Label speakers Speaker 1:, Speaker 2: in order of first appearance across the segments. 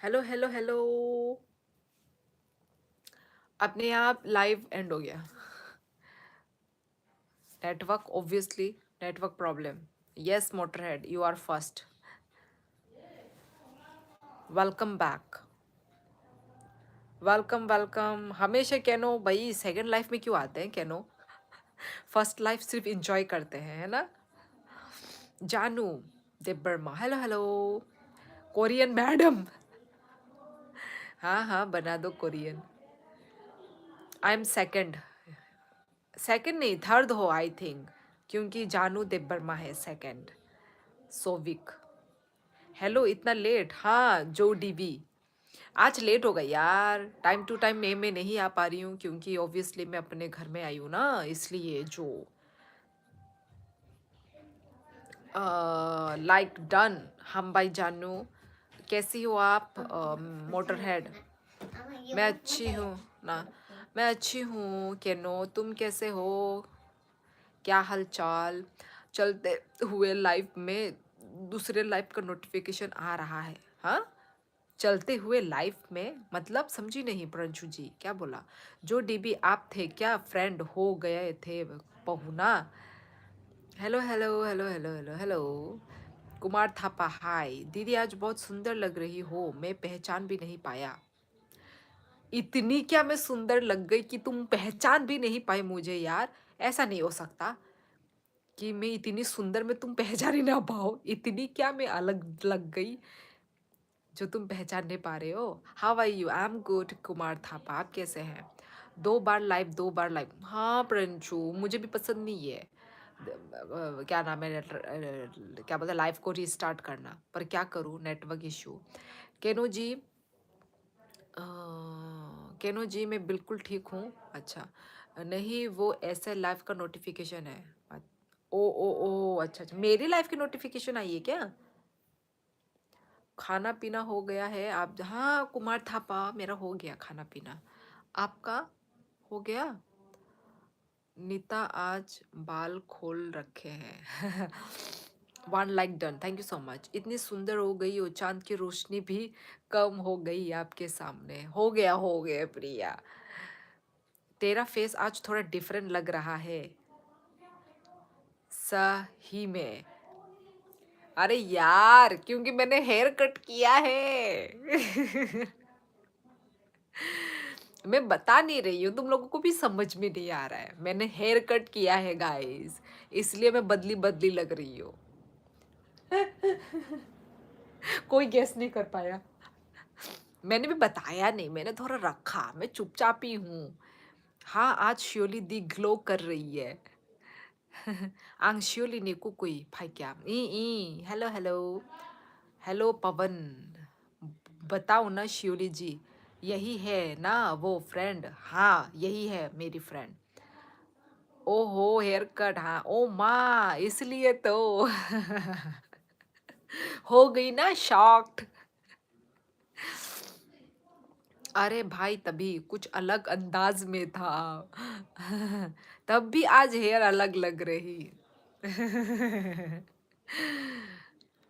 Speaker 1: Hello hello hello. अपने आप live end हो गया। Network obviously, network problem. Yes Motorhead, you are first. Welcome back. Welcome welcome. हमेशा कहनो भाई सेकंड लाइफ में क्यों आते हैं कहनो। फर्स्ट लाइफ सिर्फ इंजॉय करते हैं, है ना। Janu Dev Varma, hello hello. Korean madam. हाँ हाँ, बना दो Korean. I am second. Second नहीं, थर्ड हो आई थिंक, क्योंकि जानू देव वर्मा है सेकंड। सोविक। हेलो, इतना लेट? हाँ, जो डीवी। आज लेट हो गई यार। टाइम टू टाइम मैं नहीं आ पा रही हूँ, क्योंकि ऑब्वियसली मैं अपने घर में आई हूँ ना, इसलिए जो लाइक डन। हम भाई जानू, कैसी हो आप? Motor head. मैं अच्छी हूँ ना। मैं अच्छी हूँ केनो, तुम कैसे हो? क्या हाल चाल? चलते हुए लाइफ में दूसरे लाइफ का नोटिफिकेशन आ रहा है। हाँ, चलते हुए लाइफ में मतलब समझी नहीं प्रंशु जी, क्या बोला? जो डीबी आप थे क्या फ्रेंड हो गए थे पहुना? Hello hello hello hello hello hello. Kumar Thapa hi दीदी, आज बहुत सुंदर लग रही हो, मैं पहचान भी नहीं पाया। इतनी क्या मैं सुंदर लग गई कि तुम पहचान भी नहीं पाए मुझे? यार ऐसा नहीं हो सकता कि मैं इतनी सुंदर में तुम पहचान ही ना पाओ। इतनी क्या मैं अलग लग गई जो तुम पहचान नहीं पा रहे हो? How are you? I am good Kumar Thapa, आप कैसे हैं? 2 बार लाइव, 2 बार लाइव। हाँ प्रंशु, मुझे भी पसंद नहीं है क्या नाम है, क्या बोलते, लाइव को रीस्टार्ट करना, पर क्या करूँ, नेटवर्क इशू। केनो जी, केनो जी मैं बिल्कुल ठीक हूँ। अच्छा, नहीं वो ऐसे लाइव का नोटिफिकेशन है। ओ ओ ओ, अच्छा अच्छा, मेरी लाइफ की नोटिफिकेशन आई है क्या? खाना पीना हो गया है आप? हाँ कुमार थापा, मेरा हो गया खाना पीना। आपका हो गया? नीता आज बाल खोल रखे हैं। 1 like done, thank you so much. इतनी सुंदर हो गई हो, चांद की रोशनी भी कम हो गई आपके सामने। हो गया प्रिया। तेरा फेस आज थोड़ा डिफरेंट लग रहा है। सही में। अरे यार, क्योंकि मैंने हेयर कट किया है। मैं बता नहीं रही हूँ, तुम लोगों को भी समझ में नहीं आ रहा है। मैंने हेयर कट किया है गाइस, इसलिए मैं बदली बदली लग रही हूँ। कोई गेस नहीं कर पाया। मैंने भी बताया नहीं, मैंने थोड़ा रखा, मैं चुपचाप ही हूँ। हाँ, आज श्योली दी ग्लो कर रही है। आंग श्योली ने कुकुई भाई क्या ई ई, हेलो हेलो। हेलो पवन, बताओ ना श्योली जी, यही है ना वो फ्रेंड? हाँ यही है मेरी फ्रेंड। ओहो हेयर कट, हाँ ओ माँ, इसलिए तो। हो गई ना शॉक्ड। अरे भाई, तभी कुछ अलग अंदाज में था। तब भी आज हेयर अलग लग रही।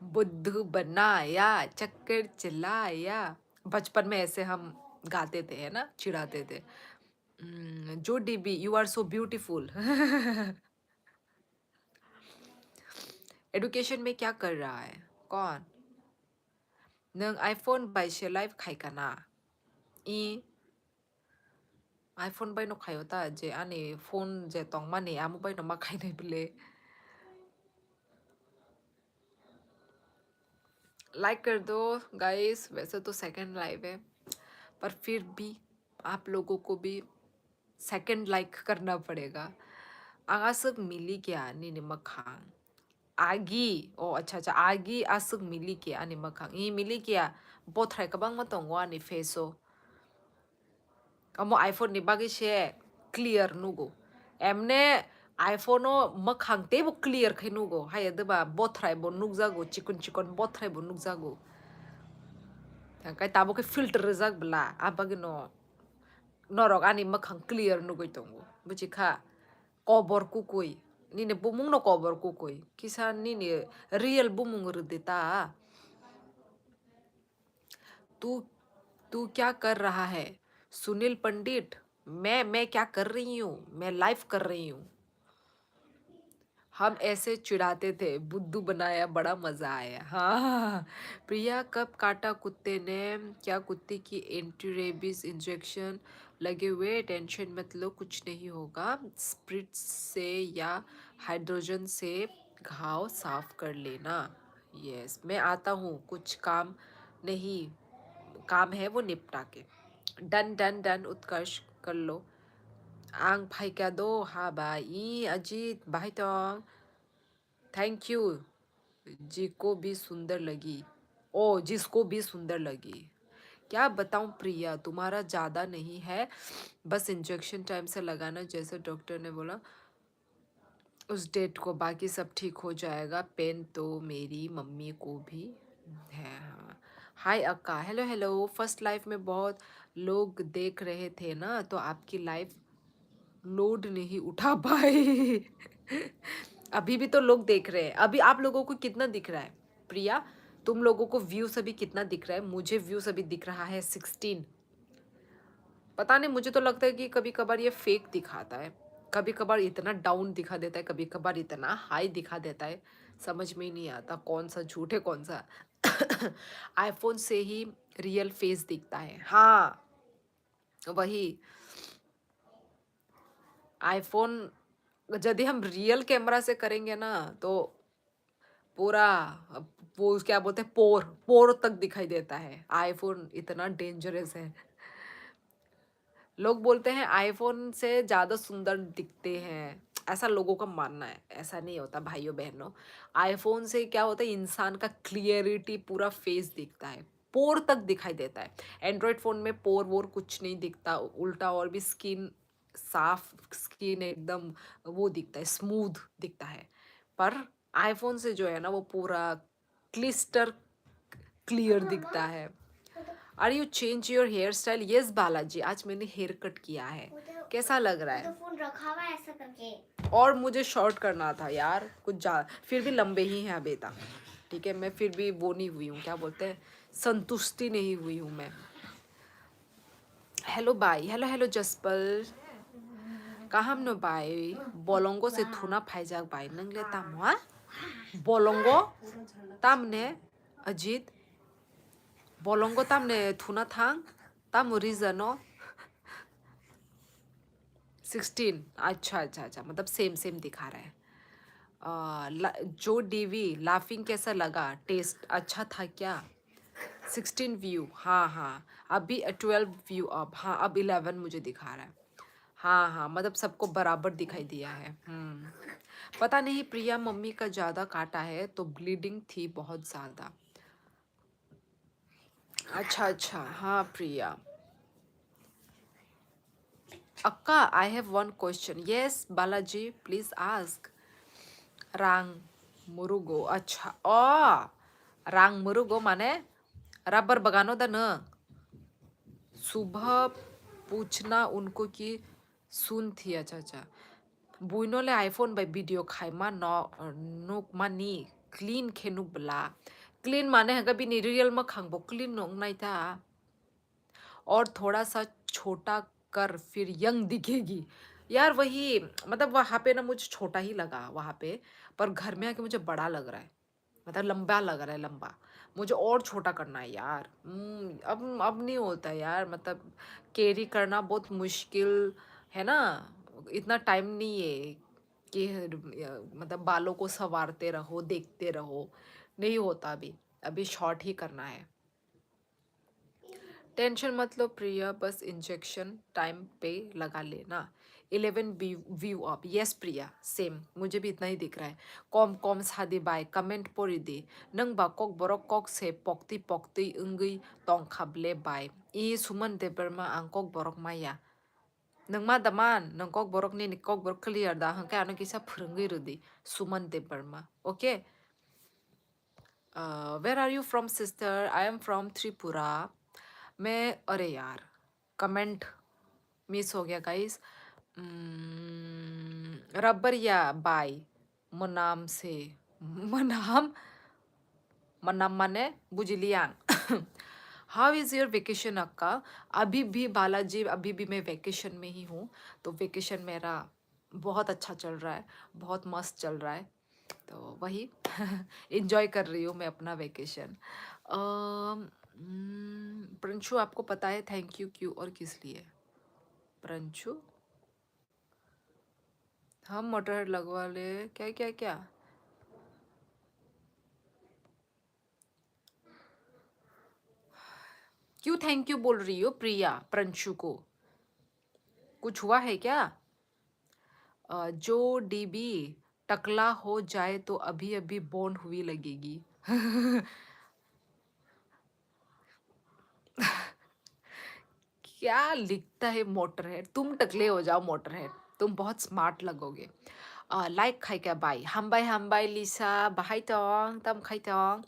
Speaker 1: बुद्धू बनाया, चक्कर चलाया। बचपन में ऐसे हम गाते थे, है ना, चिढ़ाते थे। जो DB you are so beautiful. Education में क्या कर रहा है? कौन? नंग आईफोन बाइसे लाइव खाई का ना? ई आईफोन बाइनो खायोता जे आने फोन जे तोंग माने आमु बाइनो मा खाई नहीं बिले। लाइक कर दो गाइस। वैसे तो सेकंड लाइव है, पर फिर भी आप लोगों को भी सेकंड लाइक करना पड़ेगा। आगासक मिली क्या नी मखांग? आगी ओ अच्छा अच्छा, आगी आसक मिली क्या ani मखांग ई मिली क्या? बोथ्राय कबांग मतोंग वा नि फेसो। Kamu iPhone ni bagi she clear nugo. Emne iPhone no makhang te bo clear khay nugo. Hay de ba bothray bo nugzago chikon chikon bothray bo nugzago. Kay tabo ke filter zag bla abagi no norok ani makhang clear nugo tongo. Buchi kha kobor kukui. Nini bumung no kobor kukui. Kisa nini real bumung rudita. तू तू क्या कर रहा है? सुनील पंडित, मैं क्या कर रही हूँ? मैं लाइव कर रही हूँ। हम ऐसे चिढ़ाते थे, बुद्धू बनाया, बड़ा मजा आया। हाँ। प्रिया, कब काटा कुत्ते ने? क्या कुत्ते की एंटी रेबीज इंजेक्शन लगे हुए? टेंशन मत लो, कुछ नहीं होगा। स्प्रिट से या हाइड्रोजन से घाव साफ कर लेना। यस, मैं आता हूँ, कुछ काम नहीं, काम है वो निपटा के। डन डन डन, उत्कर्ष कर लो। आंग भाई क्या दो? हाँ भाई अजीत भाई तो थैंक यू। जी को भी सुंदर लगी। ओ, जिसको भी सुंदर लगी। क्या बताऊं प्रिया, तुम्हारा ज़्यादा नहीं है, बस इंजेक्शन टाइम से लगाना जैसे डॉक्टर ने बोला उस डेट को, बाकी सब ठीक हो जाएगा। पेन तो मेरी मम्मी को भी है। हाँ। हाय अक्का, हेलो हेलो। फर्स्ट लाइफ में बहुत लोग देख रहे थे ना, तो आपकी लाइफ लोड नहीं उठा पाए। अभी भी तो लोग देख रहे हैं। अभी आप लोगों को कितना दिख रहा है प्रिया? तुम लोगों को व्यूज अभी कितना दिख रहा है? मुझे व्यूज अभी दिख रहा है 16। पता नहीं, मुझे तो लगता है कि कभी कभार ये फेक दिखाता है, कभी कभार इतना डाउन दिखा देता है, कभी कभार इतना हाई दिखा देता है। समझ में ही नहीं आता कौन सा झूठ है कौन सा। आईफोन से ही रियल फेस दिखता है। हाँ वही, आईफोन यदि हम रियल कैमरा से करेंगे ना तो पूरा वो क्या बोलते हैं, पोर पोर तक दिखाई देता है। आईफोन इतना डेंजरस है। लोग बोलते हैं आईफोन से ज़्यादा सुंदर दिखते हैं, ऐसा लोगों का मानना है। ऐसा नहीं होता भाइयों बहनों। आईफोन से क्या होता है, इंसान का क्लियरिटी, पूरा फेस दिखता है, पोर तक दिखाई देता है। एंड्रॉयड फ़ोन में पोर वोर कुछ नहीं दिखता, उल्टा और भी स्किन साफ, स्किन एकदम वो दिखता है, स्मूथ दिखता है। पर आईफोन से जो है ना वो पूरा क्लिस्टर क्लियर दिखता है। Are you change your hair style? Yes Balaji, आज मैंने हेयर कट किया है। कैसा लग रहा है?
Speaker 2: फोन रखा हुआ है ऐसा करके।
Speaker 1: और मुझे शॉर्ट करना था यार कुछ फिर भी लंबे ही हैं अभी तक। ठीक है, मैं फिर भी वो नहीं हुई हूँ, क्या बोलते हैं, संतुष्टि नहीं हुई हूँ मैं। Hello by, hello hello Jaspal, kaham no bai bolongo se thuna phaijak bai nangle tamwa bolongo tamne Ajit bolongo tamne thuna thang tam reason no 16। अच्छा अच्छा अच्छा, मतलब सेम सेम दिखा रहा है। जो डीवी लाफिंग कैसा लगा? टेस्ट अच्छा था क्या? 16 व्यू, हाँ हाँ। अभी 12 व्यू अब, हाँ अब 11 मुझे दिखा रहा है। हाँ हाँ, मतलब सबको बराबर दिखाई दिया है। पता नहीं प्रिया, मम्मी का ज़्यादा काटा है तो ब्लीडिंग थी बहुत ज़्यादा। अच्छा अच्छा, हाँ प्रिया। अक्का, I have one question. Yes Balaji, please ask. रांग मुरुगो, अच्छा रांग मुरुगो माने रबर बगानो दा न। सुबह पूछना उनको कि सुन थी। अच्छा अच्छा, बुइनोले आईफोन बाय वीडियो खाई मा नुक मानी क्लीन खेनुक बला। क्लीन माने है कभी नहीं, रियल में खांगबो क्लीन नोक नहीं था। और थोड़ा सा छोटा कर फिर यंग दिखेगी। यार वही, मतलब वहाँ पे ना मुझे छोटा ही लगा वहाँ पे, पर घर में आके मुझे बड़ा लग रहा है, मतलब लंबा लग रहा है, लंबा। मुझे और छोटा करना है यार। अब नहीं होता यार, मतलब कैरी करना बहुत मुश्किल है ना। इतना टाइम नहीं है कि मतलब बालों को संवारते रहो, देखते रहो, नहीं होता अभी। अभी शॉर्ट ही करना है। टेंशन मत लो प्रिया, बस इंजेक्शन टाइम पे लगा लेना। 11 व्यू अप। यस प्रिया, सेम मुझे भी इतना ही दिख रहा है। कॉम कॉम सादी बाय कमेंट पोरी दी नंग बा कॉक बरक कॉक से पॉक्ती पॉक्ती उंगई तोंग खाबले बाय ई सुमन दे बर्मा आंग कॉक बरक माया नंग मा दमान नंग कॉक बरक ने कॉक बरक क्लियर दा हंके आनो किसा फुरंगी रुदी Suman Debbarma. Okay, where are you from sister? I am from Tripura. मैं, अरे यार कमेंट मिस हो गया गाइस। रबर या बाय मनाम से मनाम मनाम माने बुझलियांग। हाउ इज़ योर वेकेशन अक्का? अभी भी बालाजी, अभी भी मैं वेकेशन में ही हूँ। तो वेकेशन मेरा बहुत अच्छा चल रहा है, बहुत मस्त चल रहा है। तो वही एंजॉय कर रही हूँ मैं अपना वेकेशन। प्रिंशु, आपको पता है थैंक यू क्यों और किस लिए? प्रिंशु, हम मोटरहेड लगवा ले, क्या क्या क्या? क्यों थैंक यू बोल रही हो प्रिया प्रिंशु को? कुछ हुआ है क्या? जो डीबी टकला हो जाए तो अभी अभी बोर्न हुई लगेगी। क्या लिखता है मोटरहेड? तुम टकले हो जाओ मोटरहेड, तुम बहुत स्मार्ट लगोगे। लाइक खाई क्या बाई हम बाई लिसा बाहाई टोंग तम खाई टोंग।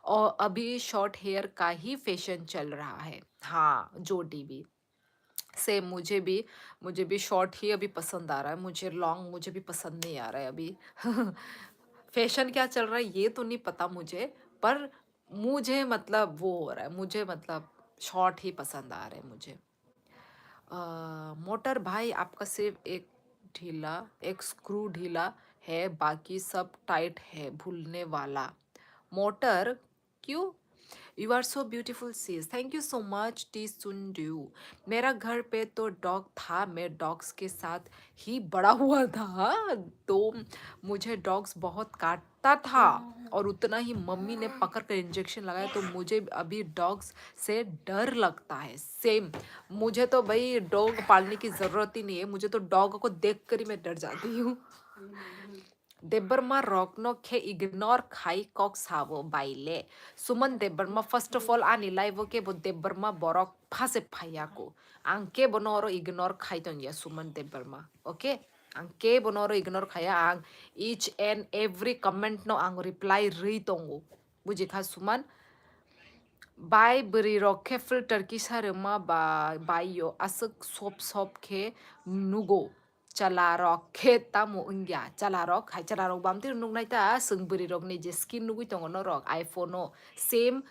Speaker 1: और अभी शॉर्ट हेयर का ही फैशन चल रहा है। हाँ, जो डीबी सेम मुझे भी शॉर्ट ही अभी पसंद आ रहा है। मुझे लॉन्ग मुझे भी पसंद नहीं आ रहा है अभी। फैशन क्या चल रहा है ये तो नहीं पता मुझे, पर मुझे मतलब वो हो रहा है, मुझे मतलब शॉर्ट ही पसंद आ रहे हैं मुझे। मोटर भाई, आपका सिर्फ एक स्क्रू ढीला है, बाकी सब टाइट है, भूलने वाला। मोटर क्यों? यू आर सो ब्यूटीफुल सीज, थैंक यू सो मच टी सुन डू। मेरा घर पे तो डॉग था, मैं डॉग्स के साथ ही बड़ा हुआ था। तो मुझे डॉग्स बहुत काटता था और उतना ही मम्मी ने पकड़ कर इंजेक्शन लगाया, तो मुझे अभी डॉग्स से डर लगता है। सेम, मुझे तो भाई डॉग पालने की ज़रूरत ही नहीं है, मुझे तो डॉग को देख कर ही मैं डर जाती हूँ। देबरमा रॉकनो खे इग्नोर खाई कॉक सावो बाइले सुमन देबरमा फर्स्ट ऑफ ऑल आनी लाइव के बो देबरमा बरक फासे फाया को आंके बनोरो इग्नोर खाई तो या सुमन देबरमा ओके आंके बनोरो इग्नोर खाया आंग ईच एंड एवरी कमेंट नो आंग रिप्लाई रही तोंगो बुझी खा सुमन बाय बरी रॉके फिल्टर की सारमा बायो असक सोप सोप के नुगो चला रॉक के तामो इंग्या चला रॉक हाय चला रॉक बाम तिर नुग नाइता संग बरी रॉक ने जे स्किन नुगुई तंगो नो रॉक आईफोन ओ सेम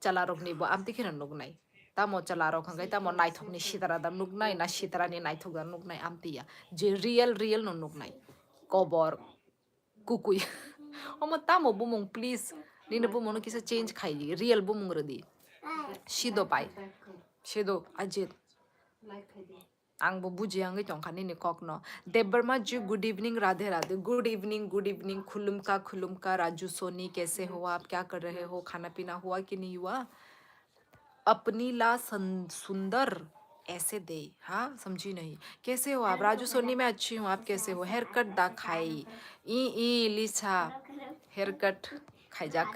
Speaker 1: चला रॉक ने बो आम तिखिन नुग नाइ तामो चला रॉक हंगाई तामो नाइथोक नि सितारा दा नुग नाइ ना सितारा नि नाइथोक दा नुग नाइ आम तिया जे रियल नो नुग नाइ कबर कुकुई ओमो तामो बुमों प्लीज निने बुमों किसे चेंज खाई रियल बुमों रदी 시도 바이 시도 아직 आंबो बुझियांगे चौंखानी निकॉक न Debbarma ji good evening Radhe Radhe good evening खुलुम का राजू सोनी कैसे हो आप क्या कर रहे हो खाना पीना हुआ कि नहीं हुआ अपनी ला सुंदर ऐसे दे हाँ समझी नहीं कैसे हो आप राजू सोनी मैं अच्छी हूँ आप कैसे हो हेयर कट दा खाई ई लिसा हेयर कट खाईजाक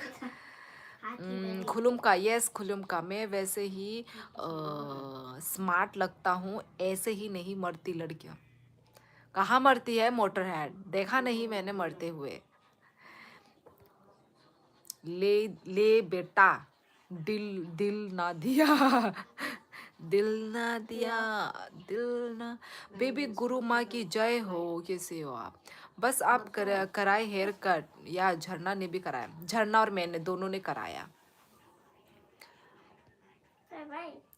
Speaker 1: खुलुम का यस खुलुम का मैं वैसे ही स्मार्ट लगता हूँ ऐसे ही नहीं मरती लड़कियाँ कहाँ मरती है मोटर हेड देखा नहीं मैंने मरते हुए ले ले बेटा दिल दिल ना दिया दिल ना दिया दिल ना बेबी गुरु माँ की जय हो कैसे हो आप बस आप कराए हेयर कट या झरना ने भी कराया झरना और मैंने दोनों ने कराया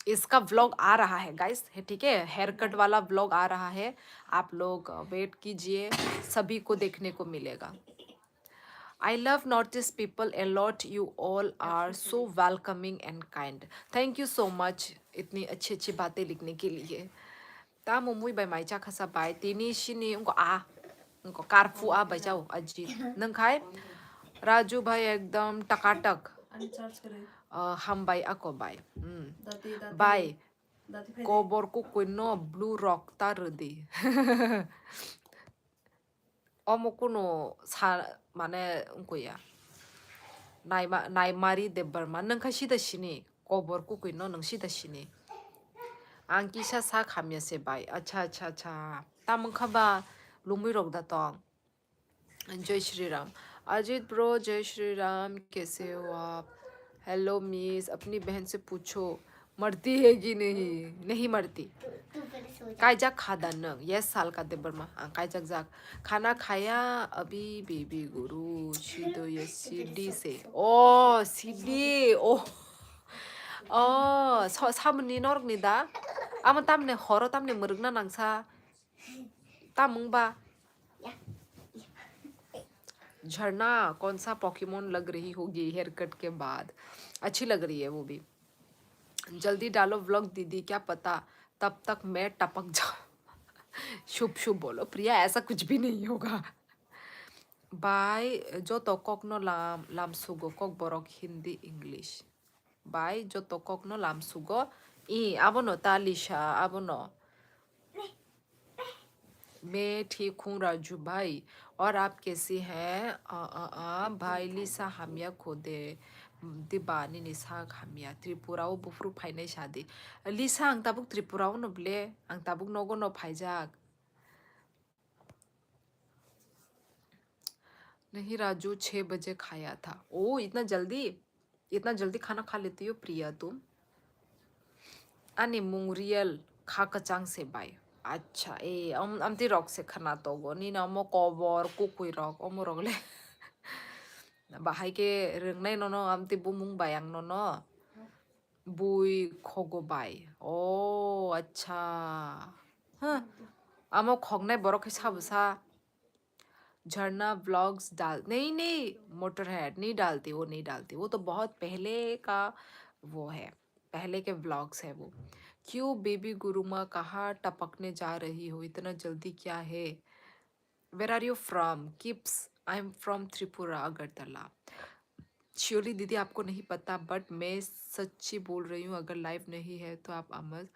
Speaker 1: इसका व्लॉग आ रहा है गाइस है ठीक है हेयर कट वाला व्लॉग आ रहा है आप लोग वेट कीजिए सभी को देखने को मिलेगा I love Northeast people a lot. You all are so welcoming and kind. Thank you so much. इतनी अच्छी अच्छी बातें लिखने के लिए. ता मुमुई बाय माइचा खसा बाय तिनी शिनी उनको कारफू आ बाय जाओ अजी नंग खाए राजू भाई एकदम टकाटक हम बाय ako बाय बाय कोबर को कुनो ब्लू रॉक तारदी 어머꾸노 사 माने उनकोया नाइमारी देबरमा नंखा सिदासिनी कबर कुकुइनो नंग सिदासिनी आंकिसा सा खामियासे बाय अच्छा तामंखाबा लुमुई रोगदा तो जय श्री राम अजित ब्रो जय श्री राम कैसे हो आप हेलो मिस अपनी बहन से पूछो मरती है कि नहीं मरती कायजाक खादा नंग ये साल का देबरमा कायजाक जाक खाना खाया अभी बेबी गुरु सीधो ये सीडी से ओ सीडी ओ 사문니 너럭니다. 아무 땀내 허러 땀내 머르그나 낭사. 땀뭉바. झरना कौन सा पोकेमोन लग रही होगी हेयर कट के बाद? अच्छी लग रही है वो भी। जल्दी डालो व्लॉग दीदी, क्या पता तब तक मैं टपक जाऊं। शुभ शुभ बोलो प्रिया, ऐसा कुछ भी नहीं होगा। बाय जो तो कोक नो लाम सुगो कोक बोरक हिंदी इंग्लिश। बाय जो तो कोक नो लाम सुगो ई आबोनो तालिशा आबोनो। मैं ठीक हूँ राजू भाई, और आप कैसी हैं? भाई लिसा हमिया खोदे दिबानी निसा हमिया त्रिपुराओ बुफ्रु फाइने शादी। लिसा आं ताबुक त्रिपुराओ नबले आं ताबुक नगो न फाइजाक। नहीं राजू 6 बजे खाया था। ओ इतना जल्दी खाना खा लेती हो प्रिया तुम? आनी मुंगरियल खा कचांग से बाय। अच्छा ए अमती रॉक से खाना तो गो नी ना मो कबर कुकुई रॉक अमो रॉगले। बाहाय के रंगनाय नोनो आमती बुमुंग बायांग नोनो बुई खोगो बाय। ओ अच्छा हाँ आमो खोगनाय बरक है साबसा। झरना व्लॉग्स डाल नहीं मोटरहेड नहीं डालती, वो नहीं डालती, वो तो बहुत पहले का वो है, पहले के व्लॉग्स है वो। क्यों बेबी गुरुमा कहाँ टपकने जा रही हो इतना जल्दी, क्या है? Where are you from? किप्स I am from Tripura Agartala. Surely दीदी आपको नहीं पता बट मैं सच्ची बोल रही हूँ, अगर लाइव नहीं है तो आप अमल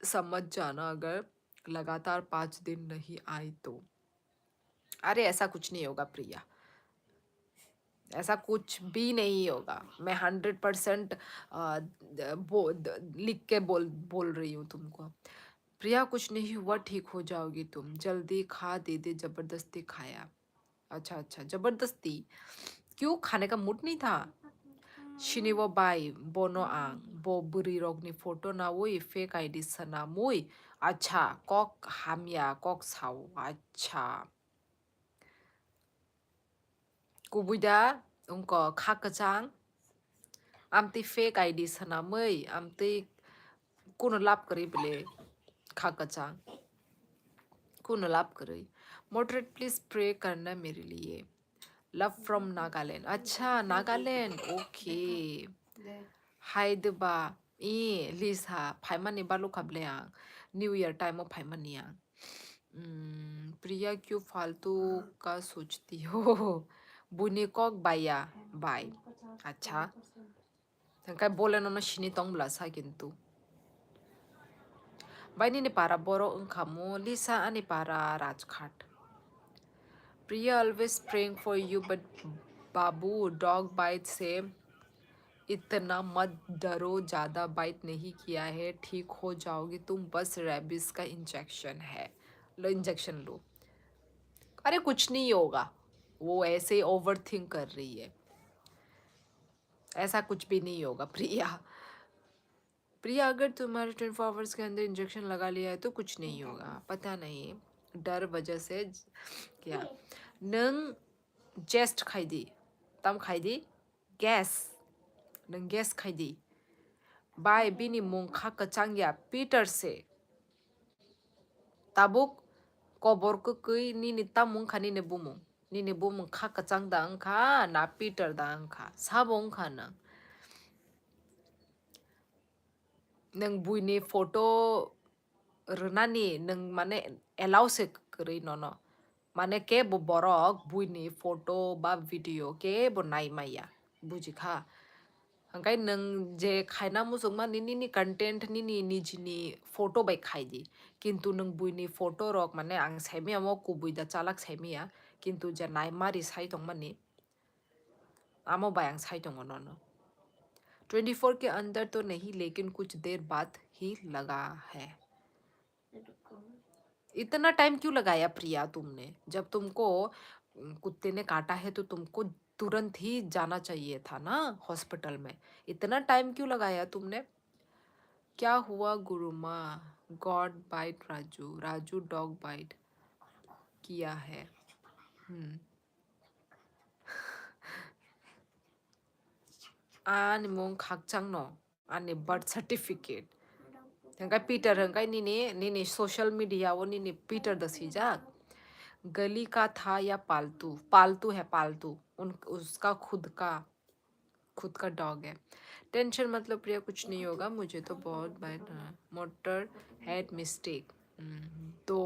Speaker 1: समझ जाना, अगर लगातार 5 दिन नहीं आई तो। अरे ऐसा कुछ नहीं होगा प्रिया, ऐसा कुछ भी नहीं होगा। मैं 100% लिख के बोल रही हूँ तुमको। प्रिया कुछ नहीं हुआ, ठीक हो जाओगी तुम, जल्दी खा दे दे, जबरदस्ती खाया। अच्छा जबरदस्ती क्यों? खाने का मूड नहीं था? शिनिवो बाई बोनो आंग बो बुरी रोगनी फोटो ना वो फेक आईडी सना मुई। अच्छा कॉक हामिया कॉक साओ। अच्छा कुबुदा उनको खाकचांग आमती फेक आईडी सना मुई आमती कुनो लाभ करी बले खाकचांग कुनो लाभ करी। मोटरेट प्लीज प्रे करना मेरे लिए, लव फ्रॉम नागालैंड। अच्छा नागालैंड ओके। हाइदबा ई लिसा फाइमानी बालू खाबले आं न्यू ईयर टाइम फाइमानी आं। प्रिया क्यों फालतू का सोचती हो? बुनिकॉक बाया बाय। अच्छा तंकाय बोले न शिनी तंग ब्लासा किंतु बायनी ने पारा बोरो अंखामो लिसा आनी पारा Rajghat. Priya always praying for you but बाबू डॉग बाइट से इतना मत डरो, ज्यादा बाइट नहीं किया है, ठीक हो जाओगी तुम, बस रेबिस का इंजेक्शन है, लो इंजेक्शन लो। अरे कुछ नहीं होगा, वो ऐसे ही ओवर थिंक कर रही है, ऐसा कुछ भी नहीं होगा प्रिया। प्रिया अगर तुम्हारे 24 आवर्स के अंदर इंजेक्शन लगा लिया है तो कुछ नहीं होगा, पता नहीं डर वजह से क्या। नंग जेस्ट खाइदी तम खाइदी गैस नंग गैस खाइदी बाय बिनी मुंग खा कचांग्या पीटर से tabuk kobor kukui nini tamung ka nini bumung ka kacang daang ka na Peter daang ka sabong ka nang bui ni photo renani nang mane allow se kri nono mane ke bo borok bui ni photo ba video ke bo nai maya buji kha hangkai nang je khaina musung ma nini content nini nijini photo bai khai di কিন্তু नों बुइनि photo रक माने आं साइमिया मो कुबुइदा चालाक साइमिया किंतु जे नाइ मारि साइ दं माने आमो बाय आं साइ दं न 24 के अंदर तो नहीं लेकिन कुछ देर बाद ही लगा है। इतना टाइम क्यों लगाया प्रिया तुमने? जब तुमको कुत्ते ने काटा है तो तुमको तुरंत ही जाना चाहिए था ना हॉस्पिटल में, इतना टाइम क्यों लगाया तुमने? क्या हुआ गुरुमा? God bite Raju dog bite किया है। आन मोंग खाकचांग नो Ane birth certificate. Hangkai Peter hangkai nini social media वो nini Peter दसी जा गली का था या पालतू पालतू है पालतू उन उसका खुद का डॉग है टेंशन मतलब प्रिया कुछ नहीं होगा मुझे तो बहुत बैड मोटर हेड मिस्टेक तो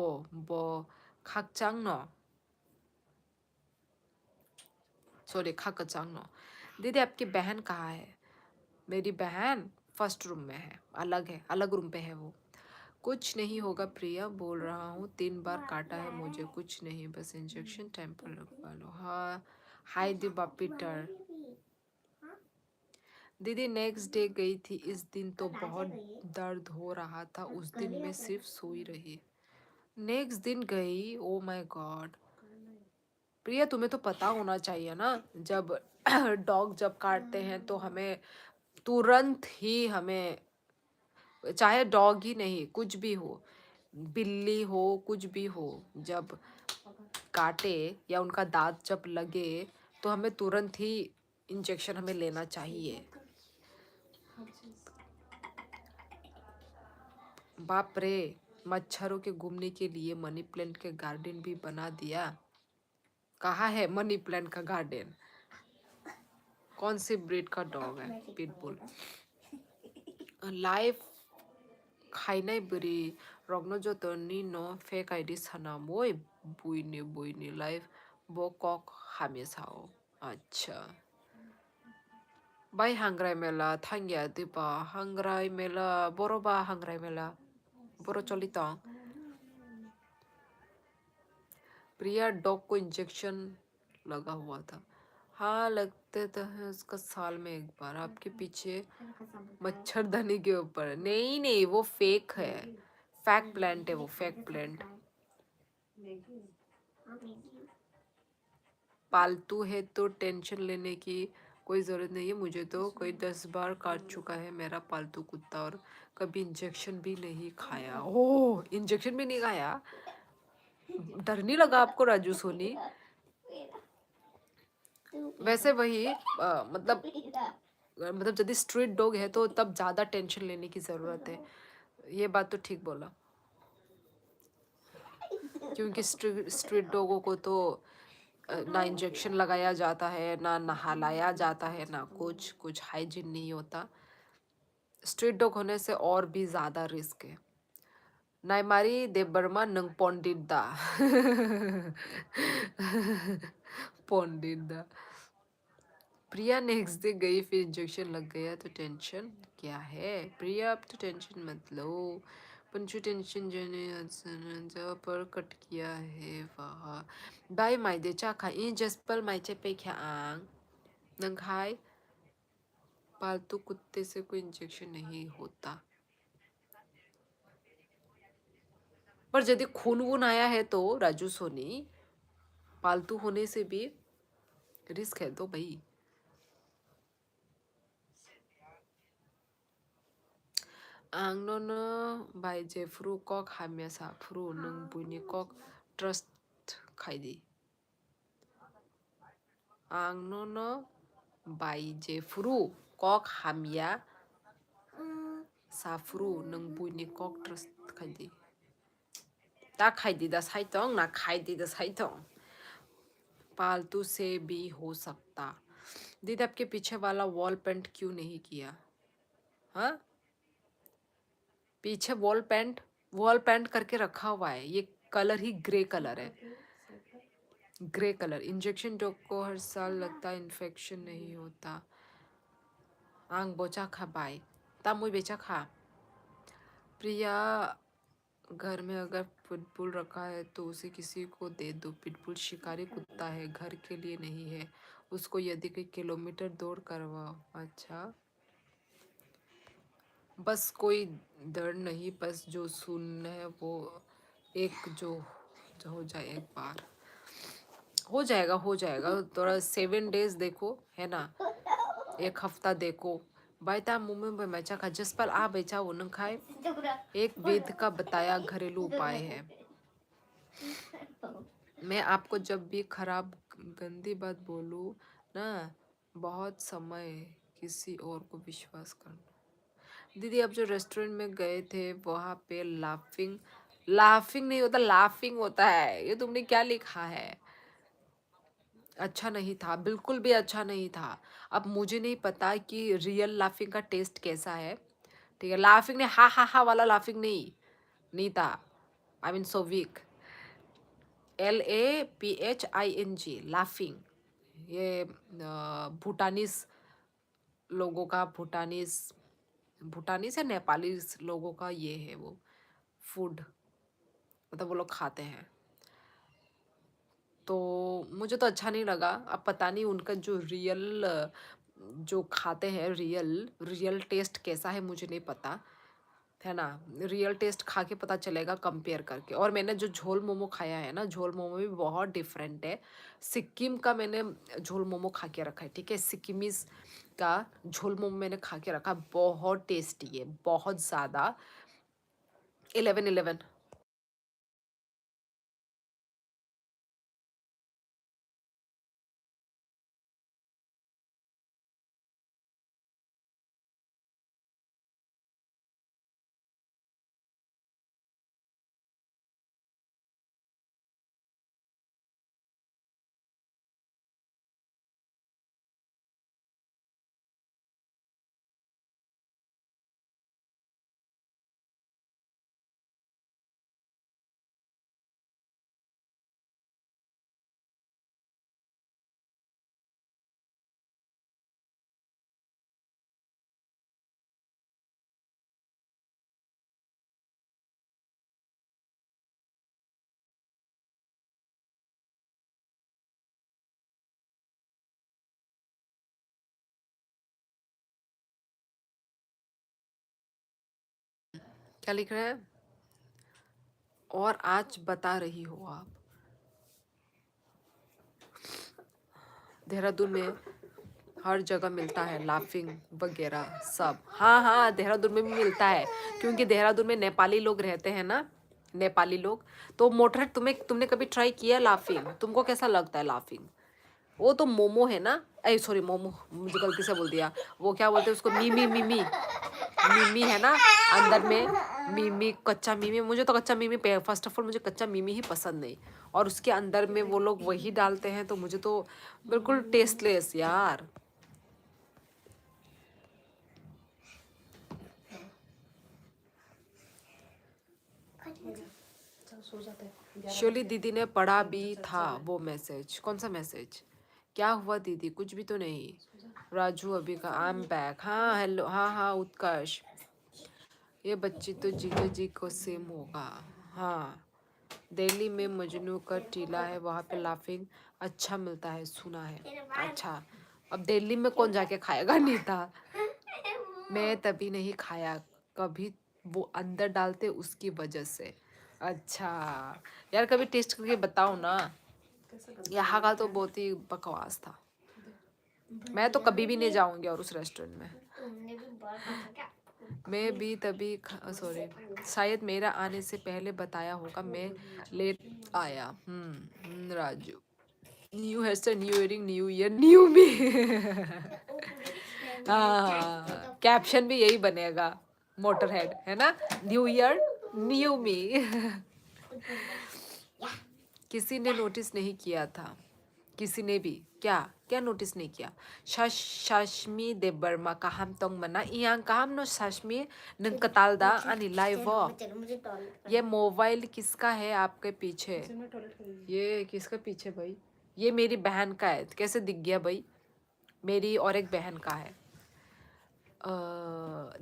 Speaker 1: वो खाकचांग नो सॉरी खाकचांग नो दीदी आपकी बहन कहाँ है मेरी बहन फर्स्ट रूम में है अलग रूम पे है वो कुछ नहीं होगा प्रिया बोल रहा हूँ 3 बार काटा है मुझे कुछ नहीं बस इंजेक्शन टाइम पर लगवा लो हाँ हाय दिबा पीटर दीदी नेक्स्ट डे गई थी इस दिन तो बहुत दर्द हो रहा था उस दिन मैं सिर्फ सोई रही नेक्स्ट दिन गई ओ माय गॉड प्रिया तुम्हें तो पता होना चाहिए ना जब डॉग जब काटते हैं तो हमें तुरंत ही हमें चाहे डॉग ही नहीं कुछ भी हो बिल्ली हो कुछ भी हो जब काटे या उनका दांत जब लगे तो हमें तुरंत ही इंजेक्शन हमें लेना चाहिए बाप रे मच्छरों के घूमने के लिए मनी प्लांट के गार्डन भी बना दिया कहाँ है मनी प्लांट का गार्डन कौन सी ब्रीड का डॉग है पिटबुल लाइफ खाइनाय बोरी रगनो जतननि न फेक आईडी साना मोय बुइनि लाइफ बो कक हामे साओ अच्छा बाय हांग्राय मेला थांगिया दिपा हांग्राय मेला बरोबा हांग्राय मेला बरो चलितों प्रिया डॉग को इंजेक्शन लगा हुआ था हाँ लगते तो है उसका साल में एक बार आपके पीछे मच्छरदानी के ऊपर नहीं वो फेक है फैक प्लांट है वो फैक प्लांट पालतू है तो टेंशन लेने की कोई ज़रूरत नहीं है मुझे तो कोई 10 बार काट चुका है मेरा पालतू कुत्ता और कभी इंजेक्शन भी नहीं खाया ओह इंजेक्शन भी नहीं खाया डर नहीं लगा आपको राजू सोनी वैसे वही मतलब यदि स्ट्रीट डॉग है तो तब ज़्यादा टेंशन लेने की ज़रूरत है ये बात तो ठीक बोला क्योंकि स्ट्रीट डॉगों को तो ना इंजेक्शन लगाया जाता है ना नहलाया जाता है ना कुछ हाइजीन नहीं होता स्ट्रीट डॉग होने से और भी ज़्यादा रिस्क है नाइमारी देबर्मा नंग पंडित दा पंडित दा प्रिया नेक्स्ट डे गई फिर इंजेक्शन लग गया तो टेंशन क्या है प्रिया अब तो टेंशन मत लो पंचू टेंशन जो पर कट किया है वाह बाय माई दे चाखा इन जसपल माई चे पे क्या आंग नंखाई पालतू कुत्ते से कोई इंजेक्शन नहीं होता पर यदि खून वून आया है तो राजू सोनी पालतू होने से भी रिस्क है तो भाई आंनो बाय जेफ्रू कॉक हाम्यासा फ्रू नंग बुनी कॉक ट्रस्ट खाइदी आंनो बाय जेफ्रू कॉक हाम्या साफ्रू नंग बुनी कॉक ट्रस्ट खाइदी ता खाइदी दा साइतोंग ना खाइदी दा साइतोंग पालतू से भी हो सकता दीदी आपके पीछे वाला वॉल पेंट क्यों नहीं किया हाँ पीछे वॉल पेंट करके रखा हुआ है ये कलर ही ग्रे कलर है ग्रे कलर इंजेक्शन डॉग को हर साल लगता है इन्फेक्शन नहीं होता आंग बोचा खा बाय तामुई बेचा खा प्रिया घर में अगर पिटबुल रखा है तो उसे किसी को दे दो पिटबुल शिकारी कुत्ता है घर के लिए नहीं है उसको यदि कोई किलोमीटर दूर करवाओ अच्छा बस कोई डर नहीं बस जो सुनना है वो एक जो हो जाए एक बार हो जाएगा थोड़ा 7 days देखो है ना 1 हफ्ता देखो बाइता मुंह में मैचा खा जिस पर आ बेचा वो न खाए एक वेद का बताया घरेलू उपाय है मैं आपको जब भी खराब गंदी बात बोलूं ना बहुत समय किसी और को विश्वास करना दीदी अब जो रेस्टोरेंट में गए थे वहाँ पे लाफिंग लाफिंग नहीं होता, लाफिंग होता है। ये तुमने क्या लिखा है? अच्छा नहीं था, बिल्कुल भी अच्छा नहीं था। अब मुझे नहीं पता कि रियल लाफिंग का टेस्ट कैसा है। ठीक है, लाफिंग ने हा हा वाला लाफिंग नहीं था। I mean so weak. LAPHING laughing, ये भूटानीस लोगों का, भूटानीस या नेपालीस लोगों का ये है वो फूड, मतलब वो लोग खाते हैं। तो मुझे तो अच्छा नहीं लगा। अब पता नहीं उनका जो रियल जो खाते हैं रियल रियल टेस्ट कैसा है, मुझे नहीं पता है ना। रियल टेस्ट खा के पता चलेगा कंपेयर करके। और मैंने जो झोल मोमो खाया है ना, झोल मोमो भी बहुत डिफरेंट है। सिक्किम का मैंने झोल मोमो खा के रखा है, ठीक है। सिक्किमीज का झोल मोमो मैंने खा के रखा, बहुत टेस्टी है, बहुत ज़्यादा। 11-11। क्या लिख रहे हैं? और आज बता रही हो आप देहरादून में हर जगह मिलता है लाफिंग वगैरह सब। हाँ हाँ, देहरादून में भी मिलता है, क्योंकि देहरादून में नेपाली लोग रहते हैं ना, नेपाली लोग। तो मोटरहेड तुमने कभी ट्राई किया लाफिंग? तुमको कैसा लगता है लाफिंग? वो तो मोमो है ना, अरे सॉरी मोमो, मुझे गलती से बोल दिया। वो क्या बोलते हैं उसको, मीमी मीमी मीमी है ना अंदर में, मीमी, कच्चा मीमी। मुझे तो कच्चा मीमी, फर्स्ट ऑफ ऑल मुझे कच्चा मीमी ही पसंद नहीं। और उसके अंदर में वो लोग वही डालते हैं, तो मुझे तो बिल्कुल टेस्टलेस यार। शोली दीदी ने पढ़ा भी था वो मैसेज। कौन सा मैसेज? क्या हुआ दीदी? कुछ भी तो नहीं। राजू अभी का आई एम बैक। हाँ हेलो, हाँ हाँ उत्कर्ष, ये बच्ची तो जीजा जी को सेम होगा। हाँ, दिल्ली में मजनू का टीला है, वहाँ पे लाफिंग अच्छा मिलता है, सुना है। अच्छा, अब दिल्ली में कौन जाके खाएगा नीता? मैं तभी नहीं खाया कभी, वो अंदर डालते उसकी वजह से। अच्छा यार, कभी टेस्ट करके बताओ ना। यहाँ का तो बहुत ही बकवास था। मैं तो कभी भी नहीं जाऊंगी और उस रेस्टोरेंट में।
Speaker 2: तुमने भी बहुत अच्छा क्या?
Speaker 1: मैं भी तभी सॉरी, शायद मेरा आने से पहले बताया होगा, मैं लेट आया। Raju, new hair style, new earring, new year, new me. हाँ, कैप्शन भी यही बनेगा, मोटरहेड है ना, न्यू ईयर न्यू मी। किसी ने नोटिस नहीं किया था, किसी ने भी। क्या क्या नोटिस नहीं किया? Sashmi Debarma kaham tong mana iyang kaham no Sashmi nung katalda ani live wo।
Speaker 2: चलो मुझे टॉयलेट
Speaker 1: ये मोबाइल किसका है आपके पीछे? ये किसका पीछे भाई? ये मेरी बहन का है। कैसे दिख गया भाई? मेरी और एक बहन का है।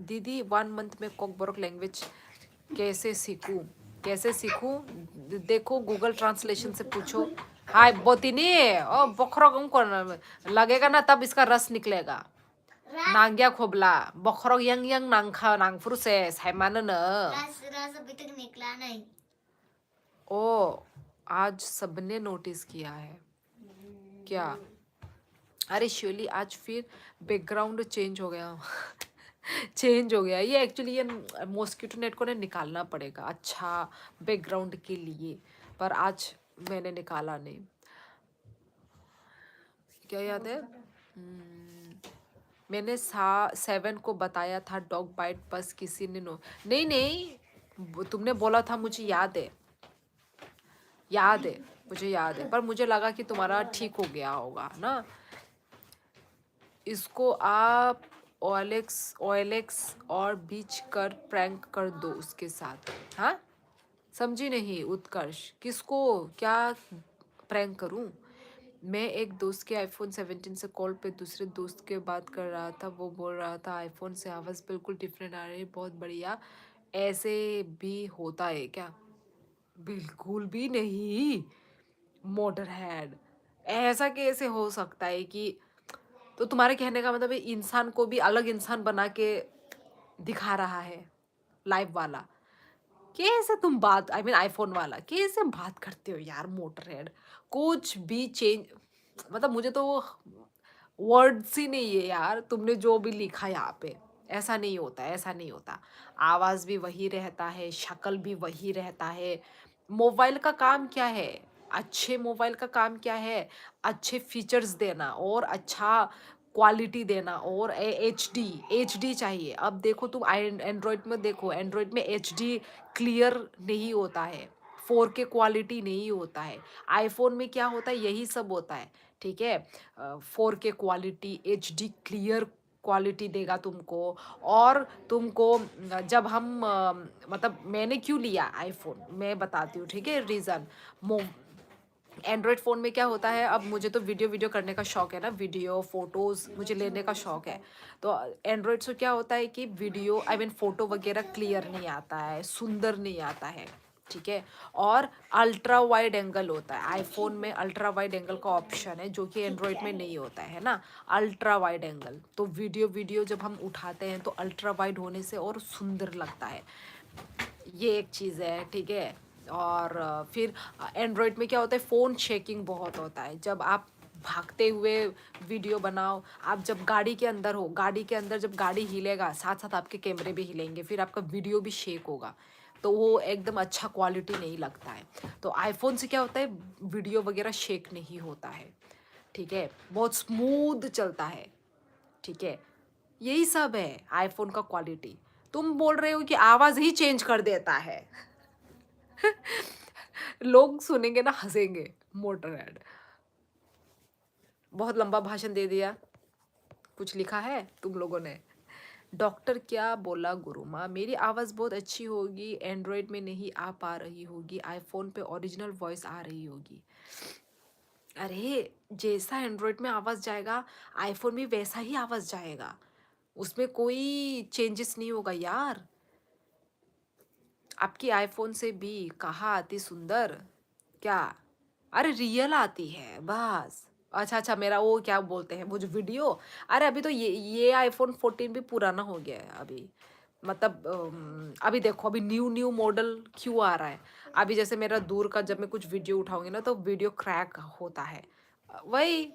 Speaker 1: दीदी 1 मंथ में कोकबोरक लैंग्वेज कैसे सीखूं? कैसे सीखूं? देखो गूगल ट्रांसलेशन से पूछो। हाय बोतिनी, ओ बखरो को लगेगा ना तब इसका रस निकलेगा। नांग्या खोबला बखरो यंग यंग नांखा नांगफ्रु से साइमान न।
Speaker 2: रस रस अभी तक निकला नहीं।
Speaker 1: ओ, आज सबने नोटिस किया है क्या? अरे श्योली आज फिर बैकग्राउंड चेंज हो गया। चेंज हो गया ये एक्चुअली, ये मॉस्किटो नेट को ना निकालना पड़ेगा अच्छा बैकग्राउंड के लिए, पर आज मैंने निकाला नहीं। क्या याद है? मैंने 7 को बताया था डॉग बाइट, बस किसी ने नहीं नहीं, तुमने बोला था, मुझे याद है, याद है, मुझे याद है, पर मुझे लगा कि तुम्हारा ठीक हो गया होगा ना। इसको आप OLX और बीच कर प्रैंक कर दो उसके साथ। हाँ, समझी नहीं उत्कर्ष, किसको क्या प्रैंक करूं? मैं एक दोस्त के आईफोन 17 से कॉल पे दूसरे दोस्त के बात कर रहा था, वो बोल रहा था आईफोन से आवाज़ बिल्कुल डिफरेंट आ रही है, बहुत बढ़िया। ऐसे भी होता है क्या? बिल्कुल भी नहीं मोटर हेड, ऐसा कैसे हो सकता है कि, तो तुम्हारे कहने का मतलब है इंसान को भी अलग इंसान बना के दिखा रहा है लाइव वाला? कैसे तुम बात, आई मीन आईफोन वाला कैसे बात करते हो यार मोटर हेड? कुछ भी चेंज, मतलब मुझे तो वर्ड्स ही नहीं है यार, तुमने जो भी लिखा यहाँ पे। ऐसा नहीं होता, ऐसा नहीं होता। आवाज़ भी वही रहता है, शक्ल भी वही रहता है। मोबाइल का काम क्या है? अच्छे मोबाइल का काम क्या है? अच्छे फीचर्स देना और अच्छा क्वालिटी देना, और एचडी चाहिए। अब देखो तुम एंड्रॉयड में देखो, एंड्रॉयड में एचडी क्लियर नहीं होता है, 4K क्वालिटी नहीं होता है। आईफोन में क्या होता है, यही सब होता है। ठीक है, 4K quality, HD clear quality देगा तुमको। और तुमको जब हम मतलब मैंने क्यों लिया आईफोन, मैं बताती हूँ, ठीक है, रीज़न। एंड्रॉयड फ़ोन में क्या होता है, अब मुझे तो वीडियो वीडियो करने का शौक है ना, वीडियो फोटोज़ मुझे लेने का शौक है। तो एंड्रॉयड से क्या होता है कि वीडियो आई मीन फ़ोटो वगैरह क्लियर नहीं आता है, सुंदर नहीं आता है। ठीक है, और अल्ट्रा वाइड एंगल होता है आईफोन में, अल्ट्रा वाइड एंगल का ऑप्शन है जो कि एंड्रॉयड में नहीं होता है ना। अल्ट्रा वाइड एंगल तो वीडियो वीडियो जब हम उठाते हैं तो अल्ट्रा वाइड होने से और सुंदर लगता है, ये एक चीज़ है। ठीक है, और फिर एंड्रॉयड में क्या होता है, फ़ोन शेकिंग बहुत होता है। जब आप भागते हुए वीडियो बनाओ, आप जब गाड़ी के अंदर हो, गाड़ी के अंदर जब गाड़ी हिलेगा साथ साथ आपके कैमरे भी हिलेंगे, फिर आपका वीडियो भी शेक होगा, तो वो एकदम अच्छा क्वालिटी नहीं लगता है। तो आईफोन से क्या होता है, वीडियो वगैरह शेक नहीं होता है। ठीक है, बहुत स्मूथ चलता है। ठीक है, यही सब है आईफोन का क्वालिटी। तुम बोल रहे हो कि आवाज़ ही चेंज कर देता है। लोग सुनेंगे ना, हंसेंगे। मोटर हेड, बहुत लंबा भाषण दे दिया। कुछ लिखा है तुम लोगों ने? डॉक्टर क्या बोला गुरु माँ, मेरी आवाज़ बहुत अच्छी होगी, एंड्रॉयड में नहीं आ पा रही होगी, आईफोन पे ओरिजिनल वॉइस आ रही होगी। अरे, जैसा एंड्रॉयड में आवाज़ जाएगा आईफोन में वैसा ही आवाज़ जाएगा, उसमें कोई चेंजेस नहीं होगा यार। आपकी आईफोन से भी कहाँ आती सुंदर क्या? अरे रियल आती है बस। अच्छा अच्छा, मेरा वो क्या बोलते हैं वो जो वीडियो, अरे अभी तो ये आईफोन 14 भी पुराना हो गया है अभी। मतलब अभी देखो, अभी न्यू न्यू मॉडल क्यों आ रहा है। अभी जैसे मेरा दूर का जब मैं कुछ वीडियो उठाऊंगी ना तो वीडियो क्रैक होता है। वही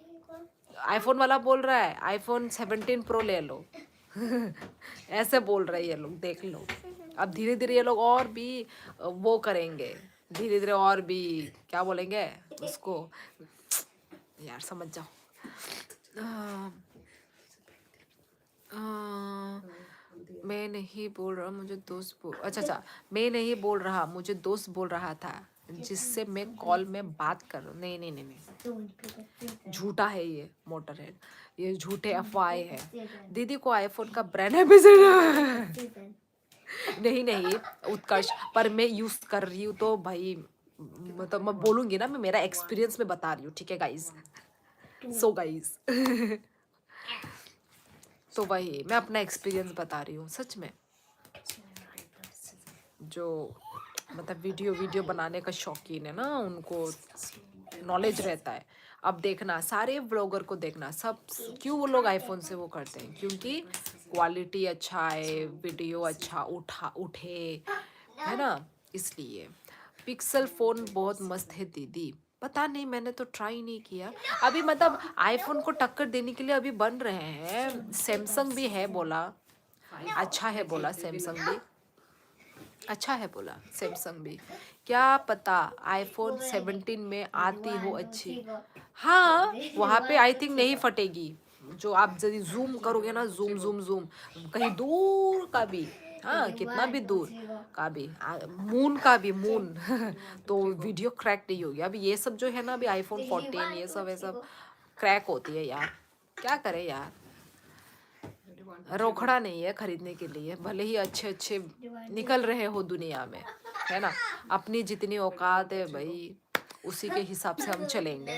Speaker 1: आईफोन वाला बोल रहा है आईफोन 17 प्रो ले लो। ऐसे बोल रहे हैं ये लोग, देख लो। अब धीरे धीरे ये लोग और भी वो करेंगे, धीरे धीरे और भी क्या बोलेंगे उसको, यार समझ जाओ। अ, अ, मैं नहीं बोल रहा, मुझे दोस्त बोल, अच्छा अच्छा, मैं नहीं बोल रहा, मुझे दोस्त बोल रहा था जिससे मैं कॉल में बात कर रहा हूँ। नहीं नहीं नहीं नहीं, झूठा है ये मोटर हेड, ये झूठे अफवाहें है। दीदी को आईफोन का ब्रांड एम्बेसडर नहीं नहीं उत्कर्ष, पर मैं यूज कर रही हूँ तो भाई, मतलब मैं बोलूंगी ना, मैं मेरा एक्सपीरियंस में बता रही हूँ। ठीक है गाइज, सो गाइज तो वही मैं अपना एक्सपीरियंस बता रही हूँ सच में। जो मतलब वीडियो वीडियो बनाने का शौकीन है ना, उनको नॉलेज रहता है। अब देखना सारे व्लॉगर को देखना, सब क्यों वो लोग आईफोन से वो करते हैं, क्योंकि क्वालिटी अच्छा है, वीडियो अच्छा उठे, है ना, इसलिए। पिक्सल फ़ोन बहुत मस्त है दीदी, पता नहीं, मैंने तो ट्राई नहीं किया अभी। मतलब आईफोन को टक्कर देने के लिए अभी बन रहे हैं, सैमसंग भी है बोला, अच्छा है बोला सैमसंग भी, अच्छा है बोला सैमसंग भी। क्या पता आईफोन 17 में आती हो अच्छी। हाँ, वहाँ पे आई थिंक नहीं फटेगी, जो आप यदि जूम करोगे ना, जूम जूम जूम, कहीं दूर का भी, हाँ कितना भी दूर का भी, मून का भी, मून तो वीडियो क्रैक नहीं होगी। अभी ये सब जो है ना, अभी आईफोन 14 ये सब क्रैक होती है यार, क्या करे यार, रोकड़ा नहीं है खरीदने के लिए, भले ही अच्छे अच्छे निकल रहे हो दुनिया में, है ना। अपनी जितनी औकात है भाई, उसी के हिसाब से हम चलेंगे।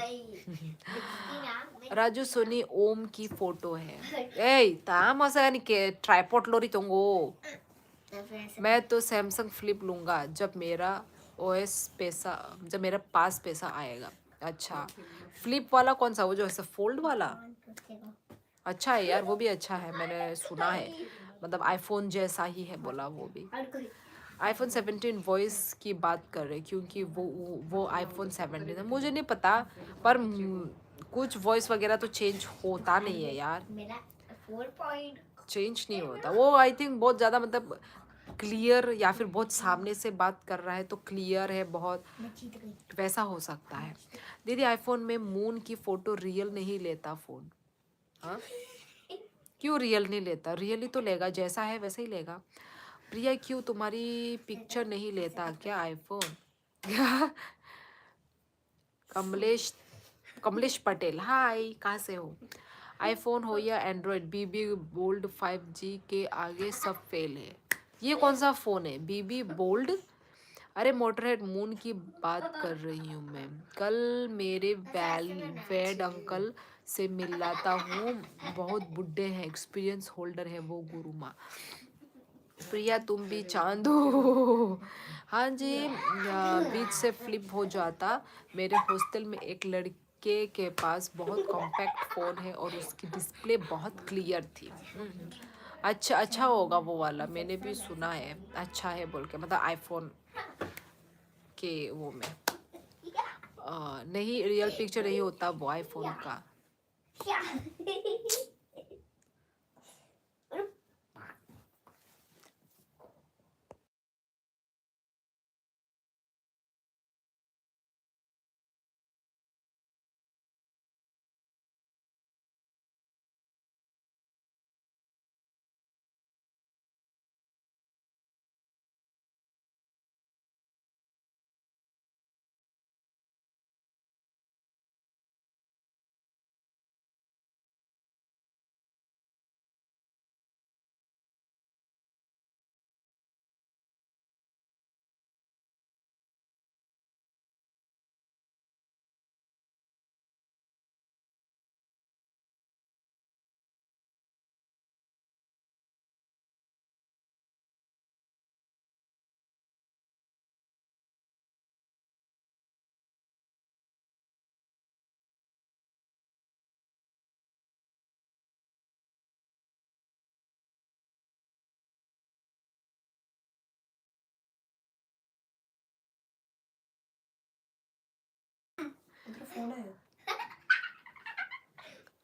Speaker 1: राजू सोनी ओम की फोटो है। ए तामसा के ट्राइपॉड लोरी तुंगो। मैं तो सैमसंग फ्लिप लूंगा जब मेरा पास पैसा आएगा। अच्छा, फ्लिप वाला कौन सा, वो जो ऐसा फोल्ड वाला? अच्छा है यार, वो भी अच्छा है, मैंने सुना है, मतलब आईफोन जैसा ही है बोला वो भी। आईफोन 17 वॉइस की बात कर रहे, क्योंकि वो आईफोन 17 है, मुझे नहीं पता, पर कुछ वॉइस वगैरह तो चेंज होता नहीं है यार, चेंज नहीं होता वो। आई थिंक बहुत ज़्यादा मतलब क्लियर, या फिर बहुत सामने से बात कर रहा है तो क्लियर है बहुत, वैसा हो सकता है। दीदी आईफोन में मून की फोटो रियल नहीं लेता फ़ोन? हाँ, क्यों रियल नहीं लेता? रियली तो लेगा, जैसा है वैसे ही लेगा। प्रिया क्यों तुम्हारी पिक्चर नहीं लेता क्या आईफोन? कमलेश कमलेश पटेल, हाय, कहाँ से हो? आईफोन हो या एंड्रॉयड, बीबी बोल्ड 5G के आगे सब फेल है। ये कौन सा फ़ोन है बीबी बोल्ड? अरे मोटरहेड मून की बात कर रही हूँ मैं। कल मेरे वैड अंकल से मिलाता हूँ, बहुत बुढ़े हैं, एक्सपीरियंस होल्डर है वो, गुरु माँ। प्रिया तुम भी चांद हो। हाँ जी, बीच से फ्लिप हो जाता। मेरे हॉस्टल में एक लड़के के पास बहुत कॉम्पैक्ट फ़ोन है और उसकी डिस्प्ले बहुत क्लियर थी। अच्छा होगा वो वाला, मैंने भी सुना है अच्छा है बोल के, मतलब आईफोन के वो में नहीं, रियल पिक्चर नहीं होता वो आईफोन का।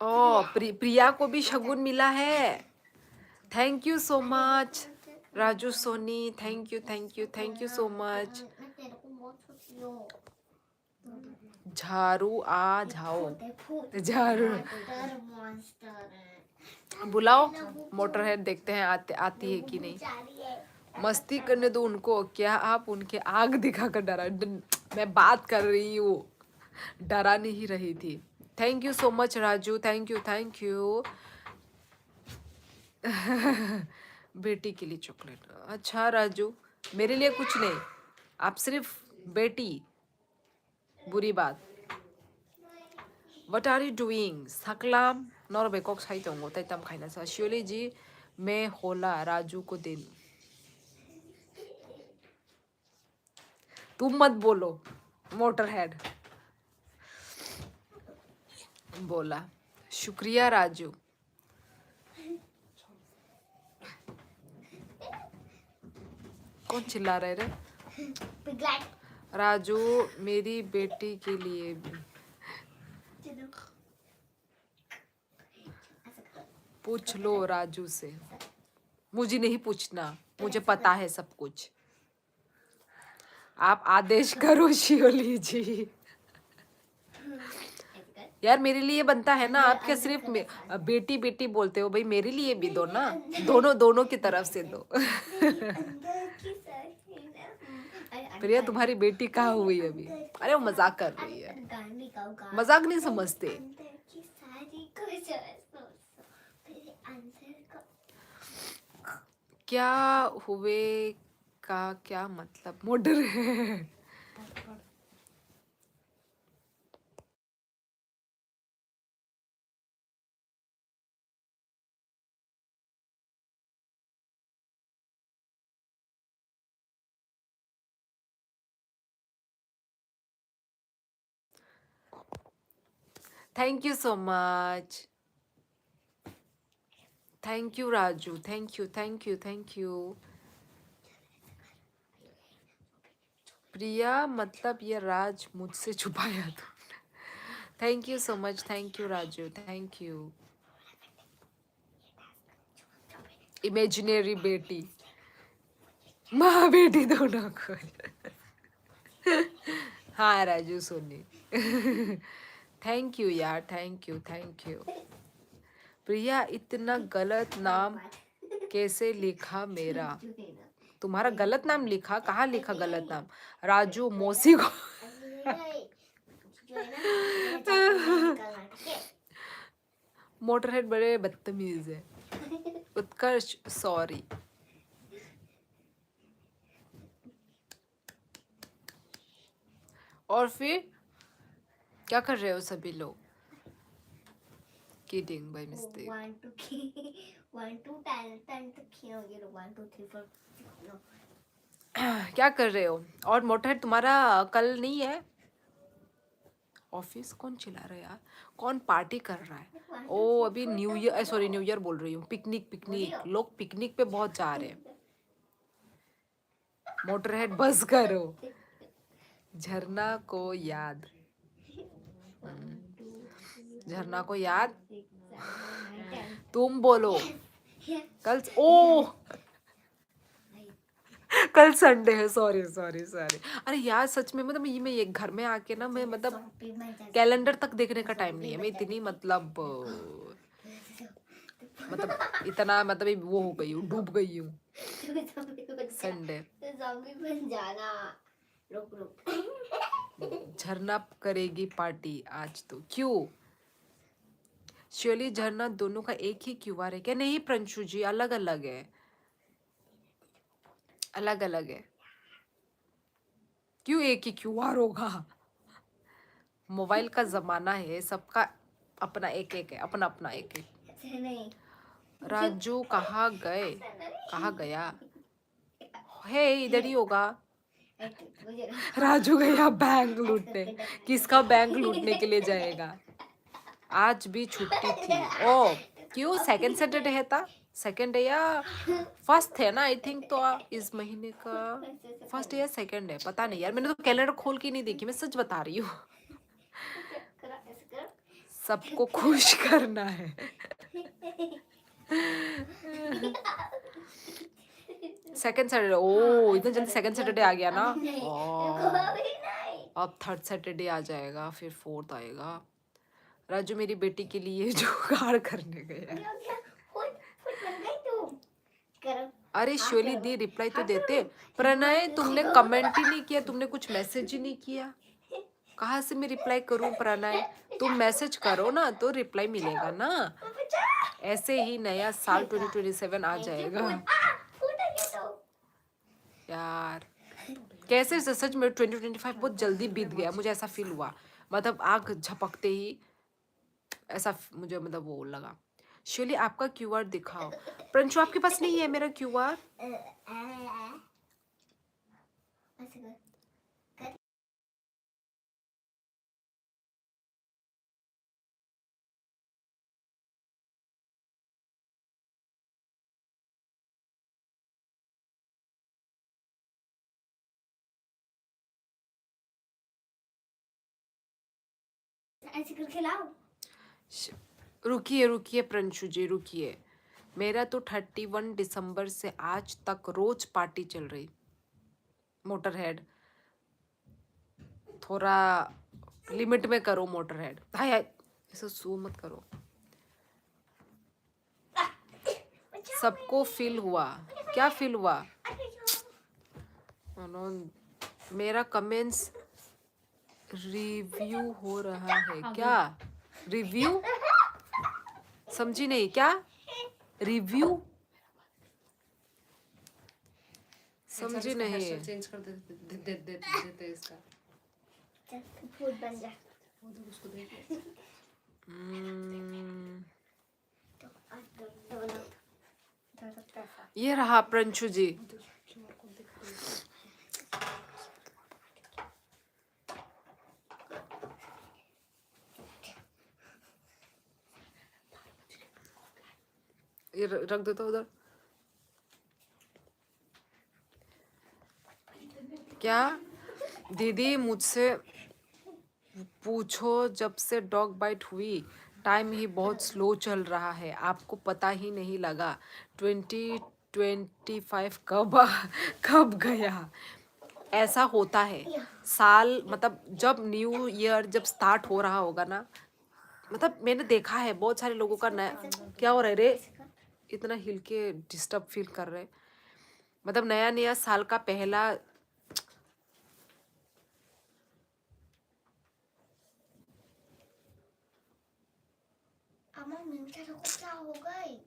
Speaker 1: ओ प्रिया को भी शगुन मिला है। Thank you so much Raju Soni, thank you so much. झारू आ जाओ, झारू बुलाओ, मोटरहेड देखते हैं आती है कि नहीं। मस्ती करने दो उनको, क्या आप उनके आग दिखाकर डरा? मैं बात कर रही हूँ, डरा नहीं रही थी। Thank you so much Raju, thank you. बेटी के लिए चॉकलेट, अच्छा राजू, मेरे लिए कुछ नहीं, आप सिर्फ बेटी, बुरी बात। What are you doing? सकलाम नौर Bangkok Sai तोंगो तै तम खाइना सा शियोली जी, मैं होला राजू को दे दूं। तुम मत बोलो, मोटरहेड बोला। शुक्रिया राजू। कौन चिल्ला रहे रे? राजू मेरी बेटी के लिए भी पूछ लो राजू से, मुझे नहीं पूछना, मुझे पता है सब कुछ। आप आदेश करो शियोली जी। यार मेरे लिए बनता है ना, आप क्या सिर्फ बेटी बेटी बोलते हो? भाई मेरे लिए भी दो ना, दोनों दोनों की तरफ से दो।
Speaker 2: अंदर की सारी ना
Speaker 1: प्रिया तुम्हारी बेटी कहाँ हुई अभी? अरे वो मजाक कर रही है,
Speaker 2: गाने गाओ गाओ
Speaker 1: मजाक नहीं समझते।
Speaker 2: अंदर की सारी कुछ मेरे अंदर का
Speaker 1: क्या हुए का क्या मतलब मोटर है? Thank you so much, thank you Raju, thank you thank you thank you. Priya मतलब ये राज मुझसे छुपाया तो। Thank you so much, thank you Raju, thank you. Imaginary बेटी, माँ बेटी दोनों को। हाँ राजू सोनी। थैंक यू यार, thank you thank you. Priya इतना गलत नाम कैसे लिखा मेरा? तुम्हारा गलत नाम लिखा? कहाँ लिखा गलत नाम? राजू मौसी को।
Speaker 2: जो है ना मेरा चाकू नहीं निकालना ठीक है
Speaker 1: मोटरहेड बड़े बदतमीज है। उत्कर्ष सॉरी। और फिर क्या कर रहे हो सभी लोग? Kidding by mistake.
Speaker 2: 1 2 10 तक खेलोगे तो 1 2 3 4 नो
Speaker 1: क्या कर रहे हो? और मोटरहेड तुम्हारा कल नहीं है ऑफिस? कौन चिल्ला रहा है यार? कौन पार्टी कर रहा है? ओ अभी new year, sorry new year बोल रही हूँ, पिकनिक पिकनिक, लोग पिकनिक पे बहुत जा रहे हैं। मोटरहेड बस करो। झरना को याद, झरना को याद, तुम बोलो। कल ओ कल संडे है, सॉरी सॉरी सॉरी। अरे यार सच में मतलब ये मैं ये घर में आके ना मैं मतलब कैलेंडर तक देखने का टाइम नहीं है। मैं इतनी मतलब इतना मतलब वो हो गई हूँ, डूब गई हूँ। संडे
Speaker 2: बन जाना रुक रुक
Speaker 1: झरना करेगी पार्टी आज तो। क्यों? श्योली झरना दोनों का एक ही क्यूआर है क्या? नहीं प्रंशु जी, अलग अलग है, अलग अलग है। क्यों एक ही क्यूआर होगा? मोबाइल का जमाना है, सबका अपना एक एक है, अपना अपना एक एक।
Speaker 2: नहीं
Speaker 1: राजू कहाँ गए? कहाँ गया है? इधर ही होगा। राजू गया बैंक लूटने। किसका बैंक लूटने के लिए जाएगा? आज भी छुट्टी थी। ओ क्यों? सेकंड सैटरडे है था? सेकंड है या फर्स्ट है ना? आई थिंक तो इस महीने का फर्स्ट है या सेकंड है, पता नहीं यार, मैंने तो कैलेंडर खोल के नहीं देखी, मैं सच बता रही हूँ। सबको खुश करना है। सेकंड सैटरडे, ओ इतना जल्दी सेकंड सैटरडे आ गया ना। अब थर्ड सैटरडे आ जाएगा, फिर फोर्थ आएगा। राजू मेरी बेटी के लिए जुगाड़ करने गया। अरे श्योली दी रिप्लाई तो देते। प्रणय तुमने कमेंट ही नहीं किया, तुमने कुछ मैसेज ही नहीं किया। कहाँ से मैं रिप्लाई करूं प्रणय? तुम मैसेज करो ना तो रिप्लाई मिलेगा ना। ऐसे ही नया साल 2027 आ जाएगा यार। कैसे से सच में 2025 बहुत जल्दी बीत गया, मुझे ऐसा फील हुआ। मतलब आग झपकते ही ऐसा मुझे मतलब वो लगा। श्योली आपका क्यूआर दिखाओ। प्रंशु आपके पास नहीं है मेरा क्यूआर?
Speaker 2: ऐसे कर खिलाओ
Speaker 1: रुकिए रुकिए प्रंशु जी रुकिए। मेरा तो 31 दिसंबर से आज तक रोज पार्टी चल रही। मोटरहेड थोड़ा लिमिट में करो मोटरहेड। हाय हाय ऐसा सू मत करो। सबको फील हुआ। क्या फील हुआ? मेरा कमेंट्स रिव्यू हो रहा है क्या? रिव्यू समझी नहीं क्या? रिव्यू समझी नहीं।
Speaker 3: चेंज कर देते इसका।
Speaker 2: फूड बन जा।
Speaker 3: उसको देख
Speaker 1: ये रहा प्रंशु जी। ये रख देता उधर। क्या दीदी मुझसे पूछो, जब से डॉग बाइट हुई टाइम ही बहुत स्लो चल रहा है, आपको पता ही नहीं लगा 2025 कब गया। ऐसा होता है साल, मतलब जब न्यू ईयर जब स्टार्ट हो रहा होगा ना, मतलब मैंने देखा है बहुत सारे लोगों का नया। क्या हो रहा है रे? इतना हिल के डिस्टर्ब फील कर रहे। मतलब नया नया साल का पहला
Speaker 2: क्या हो गई?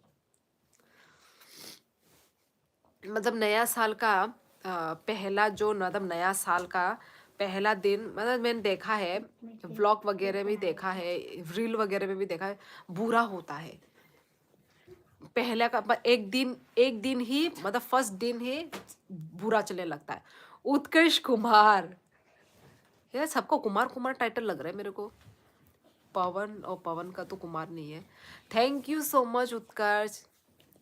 Speaker 1: मतलब नया साल का पहला जो, मतलब नया साल का पहला दिन, मतलब मैंने देखा है व्लॉग वगैरह में देखा है, रील वगैरह में भी देखा है, बुरा होता है पहला का एक दिन ही, मतलब फर्स्ट दिन ही बुरा चलने लगता है। उत्कर्ष कुमार, यार सबको कुमार कुमार टाइटल लग रहा है मेरे को। पवन, और पवन का तो कुमार नहीं है। थैंक यू सो मच उत्कर्ष।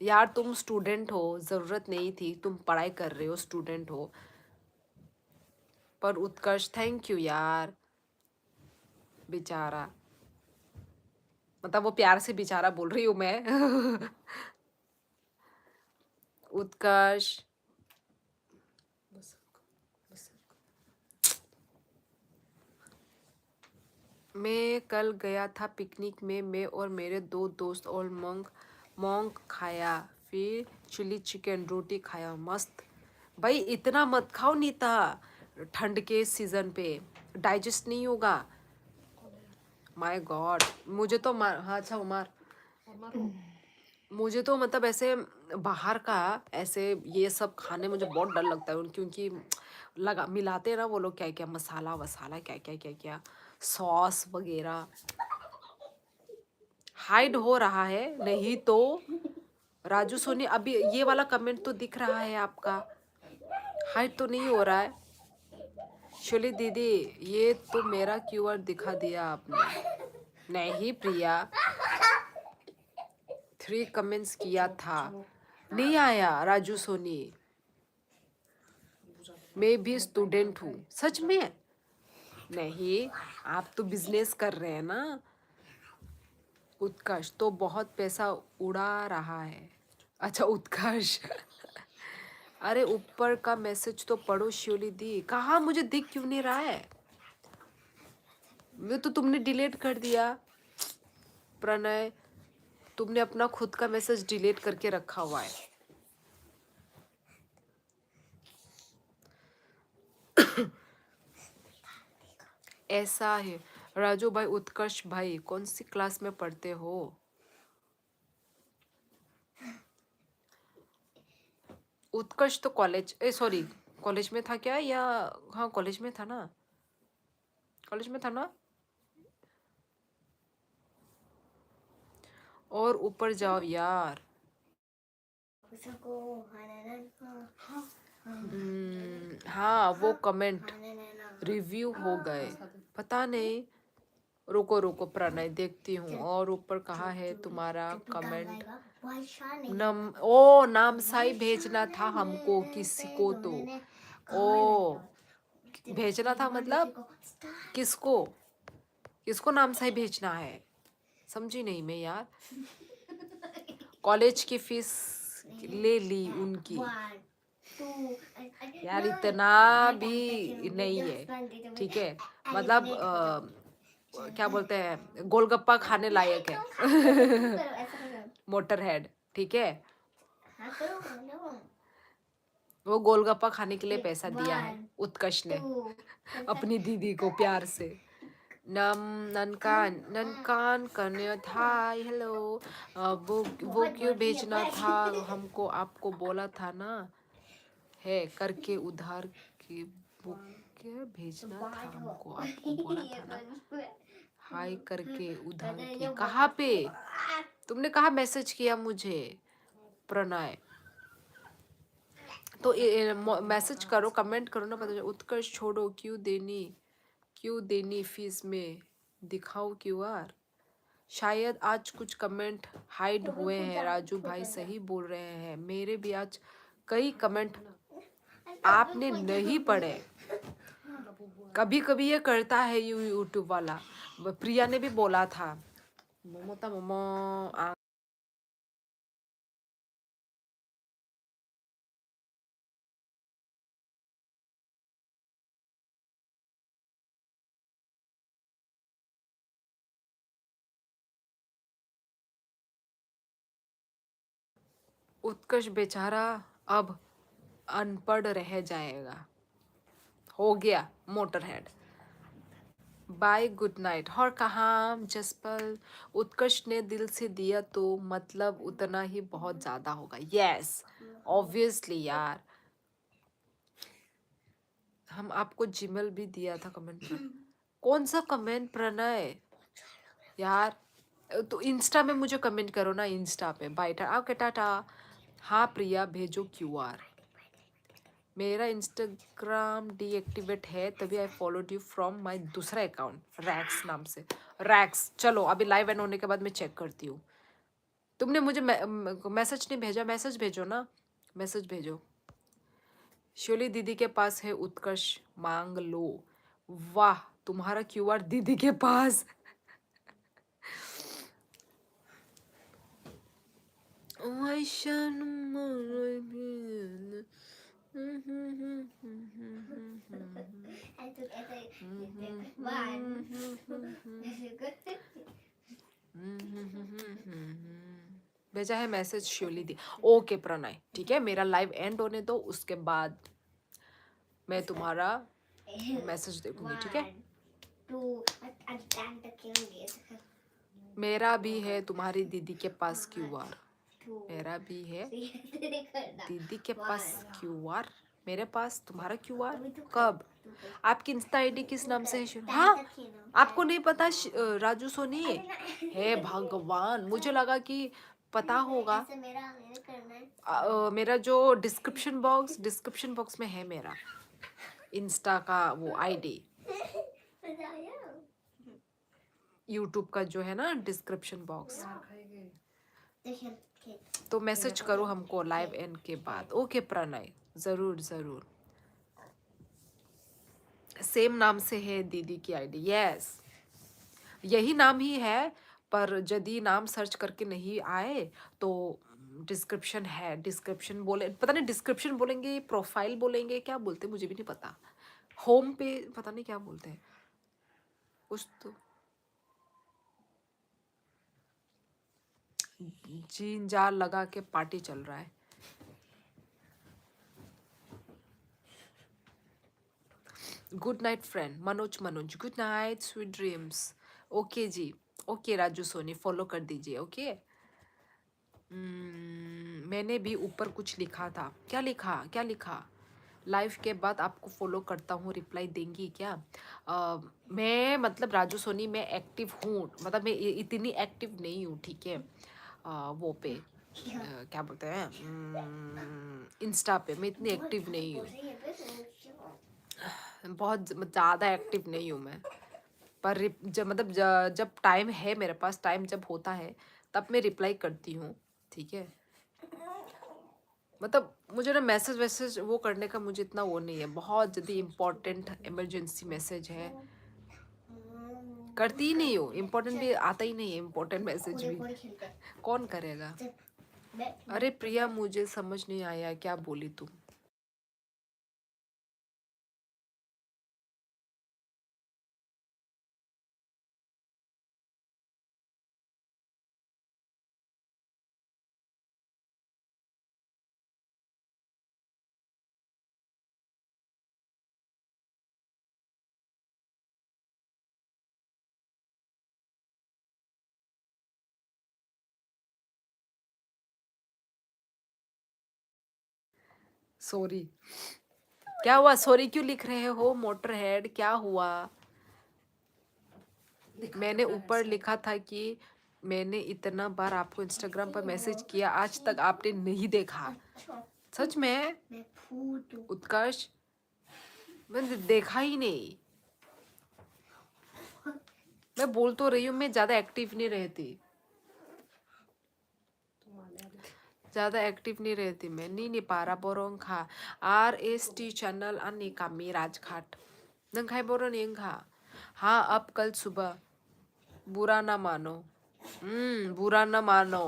Speaker 1: यार तुम स्टूडेंट हो, जरूरत नहीं थी, तुम पढ़ाई कर रहे हो, स्टूडेंट हो। पर उत्कर्ष थैंक यू यार। बेचारा, मतलब वो प्यार से बेचारा बोल रही हूँ मैं। उत्कर्ष मैं कल गया था पिकनिक में, मैं और मेरे 2 दोस्त और मोंग खाया, फिर चिली चिकन रोटी खाया, मस्त। भाई इतना मत खाओ नीता, ठंड के सीजन पे डाइजेस्ट नहीं होगा। माय गॉड, मुझे तो मार, हाँ अच्छा उमार, मुझे तो मतलब ऐसे बाहर का ऐसे ये सब खाने मुझे बहुत डर लगता है क्योंकि लगा मिलाते हैं ना वो लोग क्या क्या मसाला वसाला, क्या क्या क्या क्या सॉस वगैरह। हाइड हो रहा है नहीं तो राजू सोनी, अभी ये वाला कमेंट तो दिख रहा है आपका, हाइड तो नहीं हो रहा है। शोली दीदी ये तो मेरा क्यूआर दिखा दिया आपने। नहीं प्रिया, 3 कमेंट्स किया था, नहीं आया राजू सोनी। मैं भी स्टूडेंट हूँ। सच में? नहीं, आप तो बिजनेस कर रहे हैं ना। उत्कर्ष तो बहुत पैसा उड़ा रहा है। अच्छा उत्कर्ष। अरे ऊपर का मैसेज तो पढ़ो शिवली दी, कहाँ मुझे दिख क्यों नहीं रहा है? मैं तो तुमने डिलीट कर दिया प्रणय, तुमने अपना खुद का मैसेज डिलीट करके रखा हुआ है। ऐसा है राजू भाई। उत्कर्ष भाई कौन सी क्लास में पढ़ते हो? उत्कर्ष तो कॉलेज, सॉरी कॉलेज में था क्या, या हाँ कॉलेज में था ना, कॉलेज में था ना। और ऊपर जाओ यार। हाँ वो कमेंट रिव्यू हो गए, पता नहीं। रुको रुको प्रणय देखती हूँ। और ऊपर कहाँ है तुम्हारा कमेंट? नाम साई भेजना था हमको किसी को, तो ओ भेजना था मतलब किसको, किसको नाम साई भेजना है? समझी नहीं मैं यार। कॉलेज की फीस ले ली उनकी। यार इतना भी नहीं है, ठीक है। मतलब क्या बोलते हैं, गोलगप्पा खाने लायक है।
Speaker 2: करो ऐसा करो।
Speaker 1: मोटर हेड, ठीक है,
Speaker 2: हाँ करो करो।
Speaker 1: वो गोलगप्पा खाने के लिए पैसा दिया है
Speaker 2: 1
Speaker 1: उत्कर्ष ने
Speaker 2: 2
Speaker 1: अपनी दीदी को प्यार से। नम ननकान ननकान करने था, हेलो। वो
Speaker 2: बहुत
Speaker 1: क्यों
Speaker 2: बढ़िया
Speaker 1: भेजना
Speaker 2: बस।
Speaker 1: था हमको, आपको बोला था ना है करके उधार के, वो क्या भेजना था हमको, आपको बोला था ना हाय करके उधार के। कहाँ पे तुमने कहा मैसेज किया मुझे प्रणय, तो मैसेज करो, कमेंट करो ना, पता चले। उत्कर्ष छोड़ो, क्यों देनी फीस में, दिखाओ क्यूआर। शायद आज कुछ कमेंट हाइड हुए हैं, राजू भाई सही बोल रहे हैं, मेरे भी आज कई कमेंट आपने नहीं पढ़े। कभी कभी ये करता है यूट्यूब वाला, प्रिया ने भी बोला था। मोमोता मोमो उत्कर्ष बेचारा अब अनपढ़ रह जाएगा। हो गया motor head, bye good night. और कहाँ जसपल, उत्कर्ष ने दिल से दिया तो मतलब उतना ही बहुत ज्यादा होगा। यस ऑब्वियसली यार, हम आपको जिमल भी दिया था कमेंट में। कौन सा कमेंट प्रणय यार, तो इंस्टा में मुझे कमेंट करो ना, इंस्टा पे बाइटा आओ के टाटा। हाँ प्रिया भेजो क्यूआर। मेरा इंस्टाग्राम डीएक्टिवेट है, तभी I followed you from my दूसरा अकाउंट रैक्स नाम से। रैक्स, चलो अभी लाइव एंड होने के बाद मैं चेक करती हूँ। तुमने मुझे मैसेज नहीं भेजा, मैसेज भेजो ना, मैसेज भेजो। शिवली दीदी के पास है, उत्कर्ष मांग लो। वाह तुम्हारा क्यूआर दीदी के पास। भेजा है मैसेज शिवली दी। ओके प्रणय ठीक है, मेरा लाइव एंड होने दो, उसके बाद मैं तुम्हारा मैसेज देखूंगी, ठीक है।
Speaker 2: 1 2 टाइम तक खेलेंगे।
Speaker 1: मेरा भी है तुम्हारी दीदी के पास क्यूआर,
Speaker 2: 2
Speaker 1: मेरा भी है
Speaker 2: 3 करना।
Speaker 1: दीदी के पास क्यूआर, मेरे पास तुम्हारा क्यूआर।
Speaker 2: अभी तो
Speaker 1: कब? आपकी इंस्टा आईडी किस नाम से है? हाँ आपको नहीं पता राजू सोनी? हे भगवान, मुझे लगा कि पता होगा।
Speaker 2: ऐसे मेरे करना है।
Speaker 1: मेरा जो डिस्क्रिप्शन बॉक्स में है मेरा इंस्टा का वो आईडी,
Speaker 2: मजा आया।
Speaker 1: यूट्यूब का जो है ना डिस्क्रिप्शन बॉक्स।
Speaker 2: देखिए
Speaker 1: तो मैसेज करो हमको लाइव एंड के बाद। ओके प्रणय, जरूर जरूर। सेम नाम से है दीदी की आईडी। यस यही नाम ही है, पर यदि नाम सर्च करके नहीं आए तो डिस्क्रिप्शन है। डिस्क्रिप्शन बोले, पता नहीं डिस्क्रिप्शन बोलेंगे, प्रोफाइल बोलेंगे, क्या बोलते हैं मुझे भी नहीं पता। होम पे पता नहीं क्या बोलते हैं कुछ तो। जीन जार लगा के पार्टी चल रहा है। Good night friend Manoj, good night sweet dreams. Okay जी, ओके राजू सोनी फॉलो कर दीजिए। ओके मैंने भी ऊपर कुछ लिखा था, क्या लिखा? लाइव के बाद आपको फॉलो करता हूँ, रिप्लाई देंगी क्या? मैं मतलब राजू सोनी मैं एक्टिव हूँ, मतलब मैं इतनी एक्टिव नहीं हूँ, ठीक है। वो पे क्या बोलते हैं इंस्टा पे मैं इतनी एक्टिव नहीं हूँ, बहुत ज़्यादा एक्टिव नहीं हूँ मैं। पर जब मतलब जब टाइम है मेरे पास, टाइम जब होता है तब मैं रिप्लाई करती हूँ, ठीक है। मतलब मुझे ना मैसेज वैसेज वो करने का मुझे इतना वो नहीं है, बहुत यदि इम्पोर्टेंट इमरजेंसी मैसेज है करती ही नहीं हूँ। इम्पोर्टेंट भी आता ही नहीं है, इम्पोर्टेंट मैसेज भी कौन करेगा। अरे प्रिया मुझे समझ नहीं आया क्या बोली तुम। सॉरी। क्या हुआ? सॉरी क्यों लिख रहे हो मोटर हेड? क्या हुआ?
Speaker 3: दिखा
Speaker 1: मैंने
Speaker 3: तो
Speaker 1: ऊपर
Speaker 3: इसका।
Speaker 1: लिखा था कि मैंने इतना बार आपको इंस्टाग्राम पर मैसेज किया, आज तक आपने नहीं देखा।
Speaker 2: अच्छा
Speaker 1: सच में
Speaker 2: मैं भूत हूँ।
Speaker 1: उत्कर्ष, मैंने देखा ही नहीं। मैं बोल तो रही हूँ मैं ज्यादा एक्टिव नहीं रहती, ज्यादा एक्टिव नहीं रहती मैं। नी para borong kha RST channel ani kami Rajghat नंग खाई बोरो नहीं खा। हाँ अब कल सुबह, बुरा ना मानो। बुरा ना मानो।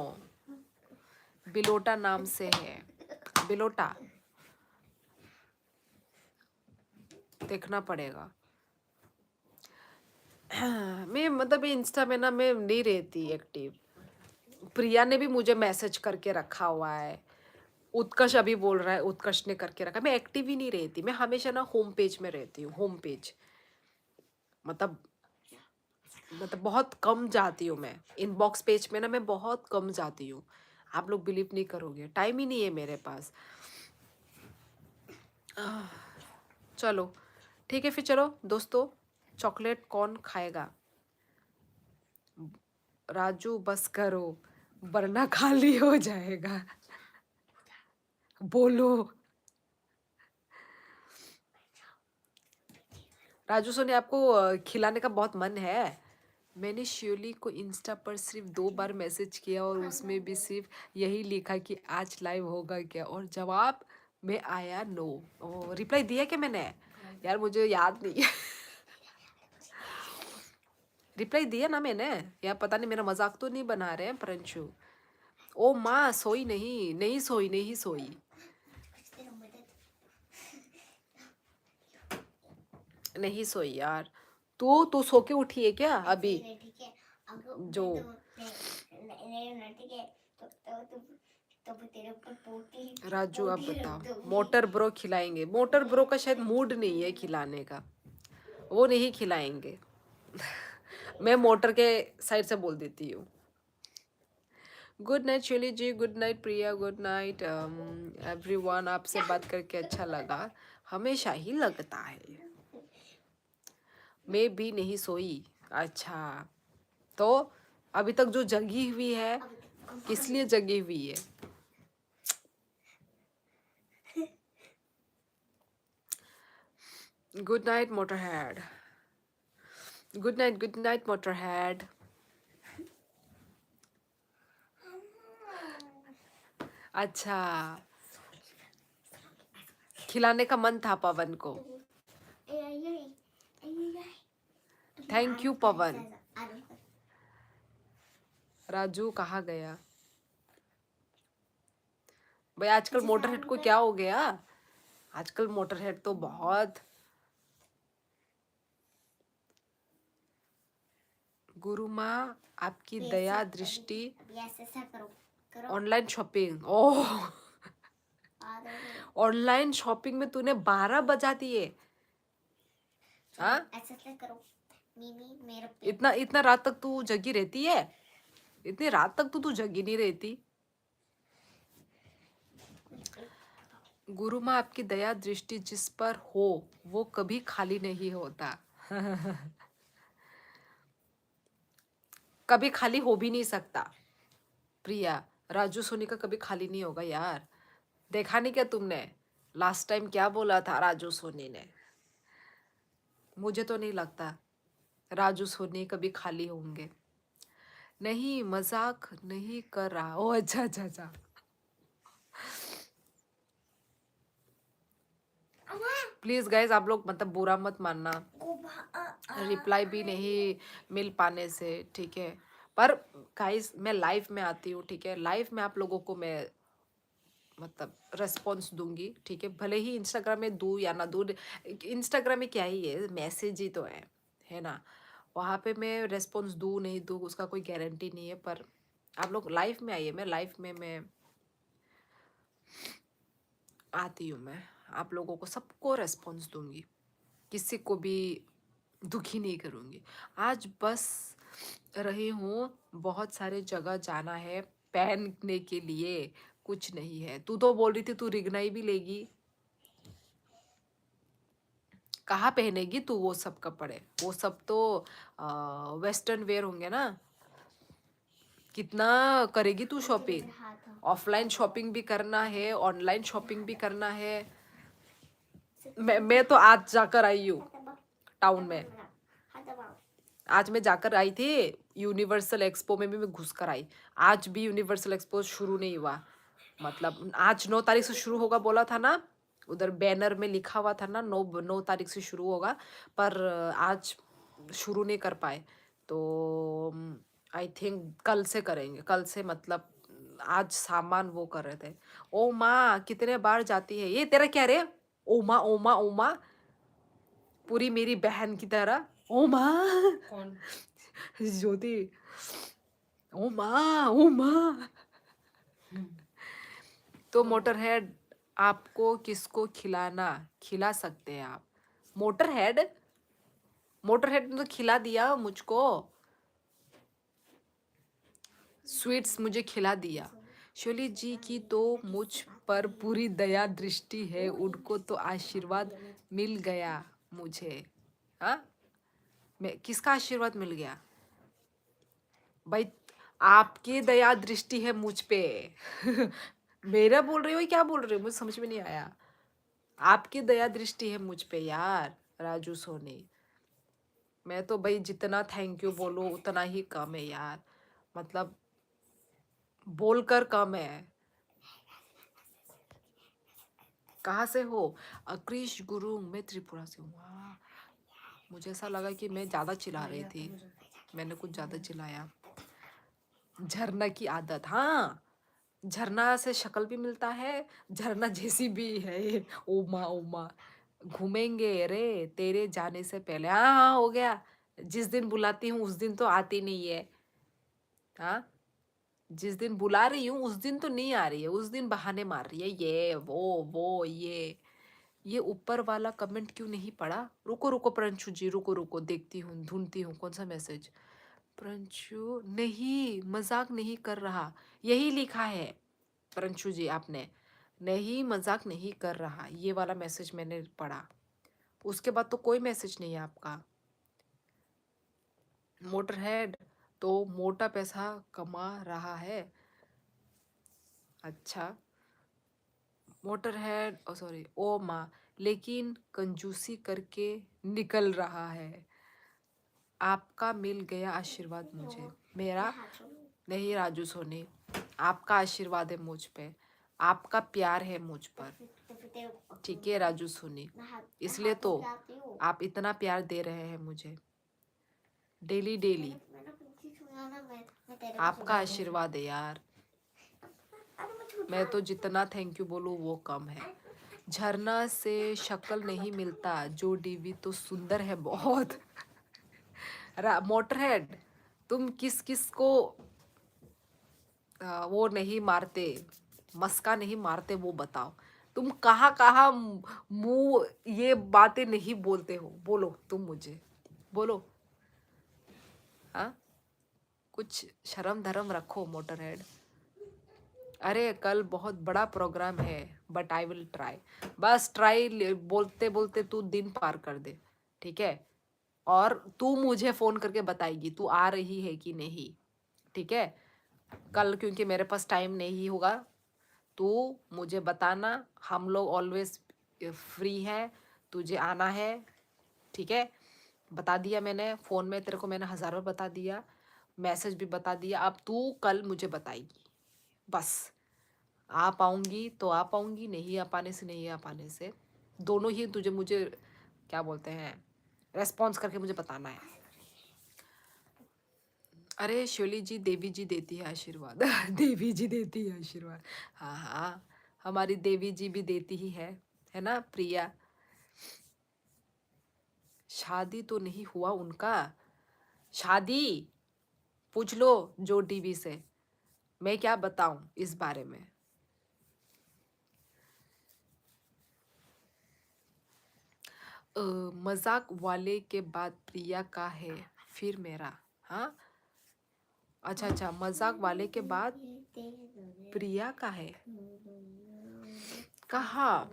Speaker 1: बिलोटा नाम से है, बिलोटा, देखना पड़ेगा। मैं मतलब इंस्टा में ना मैं नहीं रहती एक्टिव। प्रिया ने भी मुझे मैसेज करके रखा हुआ है, उत्कर्ष अभी बोल रहा है, उत्कर्ष ने करके रखा। मैं एक्टिव ही नहीं रहती, मैं हमेशा ना होम पेज में रहती हूँ। होम पेज मतलब बहुत कम जाती हूँ मैं। इनबॉक्स पेज में ना मैं बहुत कम जाती हूँ। आप लोग बिलीव नहीं करोगे, टाइम ही नहीं है मेरे पास। चलो ठीक है फिर, चलो दोस्तों, चॉकलेट कौन खाएगा? राजू बस करो वरना खाली हो जाएगा। बोलो। राजू सोनी, आपको खिलाने का बहुत मन है? मैंने शियोली को इंस्टा पर सिर्फ 2 बार मैसेज किया और उसमें भी सिर्फ यही लिखा कि आज लाइव होगा क्या, और जवाब में आया नो। रिप्लाई दिया क्या मैंने? यार मुझे याद नहीं है। रिप्लाई दिया ना मैंने, या पता नहीं मेरा मजाक तो नहीं बना रहे हैं परंशु? ओ माँ, सोई नहीं, नहीं सोई, नहीं सोई,
Speaker 2: तेरा मदद
Speaker 1: नहीं सोई यार। तू सो के उठी है क्या अभी?
Speaker 2: ऐसे ही रहे, ठीक है। अगर
Speaker 1: जो
Speaker 2: मैं तो नहीं ना, ठीक है, तो तेरे ऊपर पोटी
Speaker 1: राजू आप
Speaker 2: पोटी रख
Speaker 1: बताओ,
Speaker 2: दूंगी।
Speaker 1: मोटर ब्रो खिलाएंगे? मोटर ब्रो का शायद मूड नहीं है खिलाने का, वो नहीं खिलाएंगे। मैं मोटर के साइड से बोल देती हूँ। गुड नाइट शैली जी, गुड नाइट प्रिया, गुड नाइट एवरीवन। आपसे बात करके अच्छा लगा, हमेशा ही लगता है। मैं भी नहीं सोई। अच्छा, तो अभी तक जो जगी हुई है, किस लिए जगी हुई है? Good night Motorhead, good night Motorhead. अच्छा, खिलाने का मन था पवन को। थैंक यू पवन। राजू कहाँ गया भाई? आजकल मोटरहेड को क्या हो गया? आजकल मोटरहेड तो बहुत। गुरु माँ आपकी दया दृष्टि।
Speaker 2: ऐसा करो करो।
Speaker 1: ऑनलाइन शॉपिंग, ओह ऑनलाइन शॉपिंग में तूने 12 बजा दिए? हाँ,
Speaker 2: ऐसा करो। मिमी मेरा
Speaker 1: इतना इतना रात तक तू जगी रहती है? इतनी रात तक तो तू जगी नहीं रहती। गुरु माँ आपकी दया दृष्टि जिस पर हो वो कभी खाली नहीं होता। कभी खाली हो भी नहीं सकता प्रिया। राजू सोनी का कभी खाली नहीं होगा यार। देखा नहीं क्या तुमने लास्ट टाइम क्या बोला था राजू सोनी ने? मुझे तो नहीं लगता राजू सोनी कभी खाली होंगे। नहीं, मजाक नहीं कर रहा। ओ अच्छा अच्छा अच्छा। प्लीज गाइज, आप लोग मतलब बुरा मत मानना, रिप्लाई भी नहीं मिल पाने से, ठीक है? पर गाइज मैं लाइव में आती हूँ, ठीक है? लाइव में आप लोगों को मैं मतलब रेस्पॉन्स दूंगी, ठीक है? भले ही इंस्टाग्राम में दूँ या ना दूँ। इंस्टाग्राम में क्या ही है, मैसेज ही तो है ना? वहाँ पे मैं रेस्पॉन्स दूँ नहीं दूँ उसका कोई गारंटी नहीं है। पर आप लोग लाइव में आइए, मैं लाइव में मैं आती हूँ। मैं आप लोगों को सबको रेस्पॉन्स दूंगी, किसी को भी दुखी नहीं करूँगी। आज बस रही हूँ, बहुत सारे जगह जाना है पहनने के लिए, कुछ नहीं है। तू तो बोल रही थी तू रिगनाई भी लेगी। कहाँ पहनेगी तू वो सब कपड़े? वो सब तो वेस्टर्न वेयर होंगे ना। कितना करेगी तू शॉपिंग? ऑफलाइन शॉपिंग भी करना है, ऑनलाइन शॉपिंग भी करना है। मैं तो आज जाकर आई हूँ टाउन में। आज मैं जाकर आई थी यूनिवर्सल एक्सपो में भी मैं घुस कर आई। आज भी यूनिवर्सल एक्सपो शुरू नहीं हुआ। मतलब आज 9 तारीख से शुरू होगा बोला था ना, उधर बैनर में लिखा हुआ था ना 9 तारीख से शुरू होगा, पर आज शुरू नहीं कर पाए। तो आई थिंक कल से करेंगे। कल से मतलब आज सामान वो कर रहे थे। ओ माँ कितने बार जाती है ये? तेरा क्या रे? ओ माँ ओ माँ ओ माँ, पूरी मेरी बहन की तरह। ओ माँ
Speaker 3: कौन?
Speaker 1: ज्योति। ओ माँ ओ माँ। तो मोटरहेड, आपको किसको खिला सकते हैं आप? मोटरहेड, मोटरहेड ने तो खिला दिया मुझको, स्वीट्स मुझे खिला दिया। शोली जी की तो मुझ पर पूरी दया दृष्टि है, उनको तो आशीर्वाद मिल गया मुझे। हाँ, मैं किसका आशीर्वाद मिल गया भाई? आपकी दया दृष्टि है मुझ पे। मेरा बोल रही हो क्या बोल रही हो? मुझे समझ में नहीं आया। आपकी दया दृष्टि है मुझ पे यार राजू सोनी। मैं तो भाई जितना थैंक यू बोलूं उतना ही कम है यार। मतलब बोलकर कम है। कहाँ से हो? अक्रीश गुरु, मैं त्रिपुरा से हूँ। वाह, मुझे ऐसा लगा कि मैं ज्यादा चिल्ला रही थी, मैंने कुछ ज्यादा चिल्लाया। झरना की आदत, हाँ, झरना से शक्ल भी मिलता है, झरना जैसी भी है। ओमा ओमा, घूमेंगे रे तेरे जाने से पहले। हाँ हाँ हो गया। जिस दिन बुलाती हूँ उस दिन तो आती नहीं है। हाँ, जिस दिन बुला रही हूँ उस दिन तो नहीं आ रही है, उस दिन बहाने मार रही है। ये वो ये ऊपर वाला कमेंट क्यों नहीं पढ़ा? रुको रुको प्रंशु जी, रुको रुको, देखती हूँ, ढूंढती हूँ कौन सा मैसेज। प्रंशु नहीं, मजाक नहीं कर रहा, यही लिखा है प्रंशु जी आपने। नहीं मजाक नहीं कर रहा, ये वाला मैसेज मैंने पढ़ा। उसके बाद तो कोई मैसेज नहीं है आपका। मोटरहेड तो मोटा पैसा कमा रहा है। अच्छा, मोटरहेड, ओ सॉरी, ओ माँ, लेकिन कंजूसी करके निकल रहा है। आपका मिल गया आशीर्वाद मुझे। मेरा नहीं राजू सोनी, आपका आशीर्वाद है मुझ पे, आपका प्यार है मुझ पर। ठीक है राजू सोनी, इसलिए तो आप इतना प्यार दे रहे हैं मुझे डेली डेली। आपका आशीर्वाद है यार। मैं तो जितना थैंक यू बोलूँ वो कम है। झरना से शक्ल नहीं मिलता, जो डीवी तो सुंदर है बहुत। मोटरहेड, तुम किस किस को वो नहीं मारते, मस्का नहीं मारते, वो बताओ। तुम कहाँ कहाँ मुंह ये बातें नहीं बोलते हो? बोलो तुम मुझे, बोलो। हाँ, कुछ शर्म धर्म रखो मोटरहेड। अरे कल बहुत बड़ा प्रोग्राम है, बट आई विल ट्राई। बस ट्राई बोलते बोलते तू दिन पार कर दे, ठीक है? और तू मुझे फोन करके बताएगी तू आ रही है कि नहीं, ठीक है? कल क्योंकि मेरे पास टाइम नहीं होगा, तू मुझे बताना। हम लोग ऑलवेज फ्री हैं, तुझे आना है, ठीक है? बता दिया मैंने, फ़ोन में तेरे को मैंने 1000 बार बता दिया, मैसेज भी बता दिया। अब तू कल मुझे बताएगी बस। आ पाऊंगी तो आ पाऊंगी, नहीं आ पाने से नहीं आ पाने से, दोनों ही तुझे मुझे क्या बोलते हैं रेस्पॉन्स करके मुझे बताना है। अरे शोली जी, देवी जी देती है आशीर्वाद। देवी जी देती है आशीर्वाद। हाँ हाँ, हमारी देवी जी भी देती ही है ना प्रिया? शादी तो नहीं हुआ उनका। शादी पूछ लो जो टीवी से, मैं क्या बताऊं इस बारे में। मजाक वाले के बाद प्रिया का है फिर मेरा। हाँ, अच्छा अच्छा, मजाक वाले के बाद प्रिया का है। कहाँ?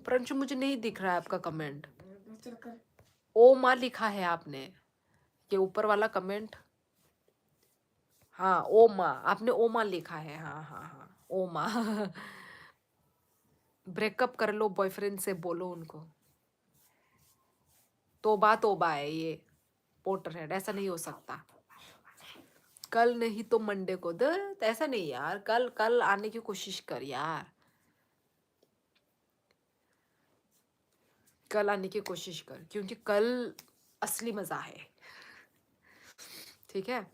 Speaker 1: परंतु मुझे नहीं दिख रहा है आपका कमेंट। ओ माँ लिखा है आपने, ये ऊपर वाला कमेंट। हाँ ओ माँ, आपने ओ माँ लिखा है, हाँ हाँ हाँ ओ माँ। ब्रेकअप कर लो बॉयफ्रेंड से, बोलो उनको। तोबा तोबा है ये पोर्टर हेड, ऐसा नहीं हो सकता। कल नहीं तो मंडे को दे, ऐसा नहीं यार, कल कल आने की कोशिश कर यार, कल आने की कोशिश कर, क्योंकि कल असली मजा है। ठीक है,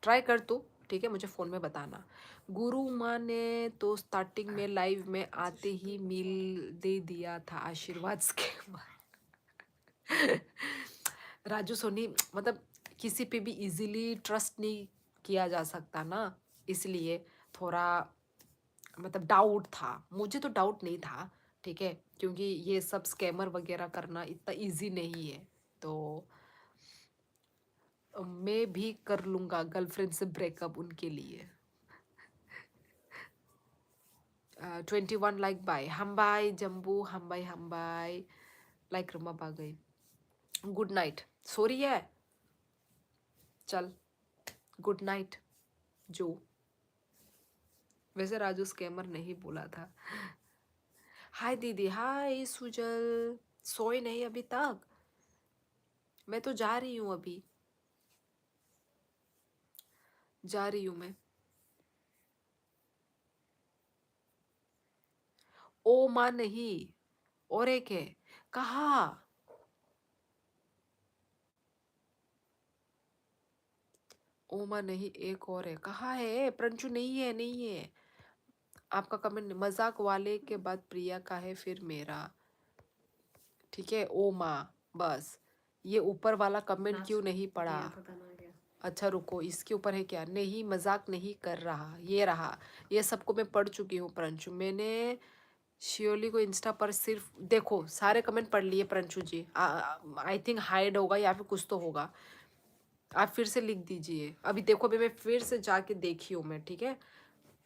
Speaker 1: ट्राई कर तू, ठीक है, मुझे फोन में बताना। गुरु माँ ने तो स्टार्टिंग में लाइव में आते ही मील दे दिया था, आशीर्वाद के बाद। राजू सोनी, मतलब किसी पे भी इजीली ट्रस्ट नहीं किया जा सकता ना, इसलिए थोड़ा मतलब डाउट था, मुझे तो डाउट नहीं था, ठीक है, क्योंकि ये सब स्कैमर वगैरह करना इतना इजी नहीं है। तो मैं भी कर लूँगा गर्लफ्रेंड से ब्रेकअप उनके लिए। 21 लाइक बाय हम्बाई जम्बू, हम्बाई हम्बाई लाइक रमा बागई। गुड नाइट, सो रही है, चल गुड नाइट जो। वैसे राजू स्कैमर नहीं बोला था। हाय दीदी, हाय सुजल, सोए नहीं अभी तक? मैं तो जा रही हूँ अभी, जा रही हूँ मैं। ओ माँ नहीं, और एक है, कहा? ओ माँ नहीं, एक और है, कहा है? प्रंचु नहीं है, नहीं है। आपका कमेंट मजाक वाले के बाद प्रिया का है, फिर मेरा, ठीक है ओ माँ, बस। ये ऊपर वाला कमेंट क्यों नहीं पढ़ा?
Speaker 3: पता ना क्या।
Speaker 1: अच्छा रुको, इसके ऊपर है क्या? नहीं मजाक नहीं कर रहा, ये रहा, ये सबको मैं पढ़ चुकी हूँ प्रंचु। मैंने शियोली को इंस्टा पर सिर्फ, देखो सारे कमेंट पढ़ लिए प्रंचु जी, आई थिंक हाइड होगा या फिर कुछ तो होगा, आप फिर से लिख दीजिए। अभी देखो, अभी मैं फिर से जाके देखी हूँ मैं, ठीक है।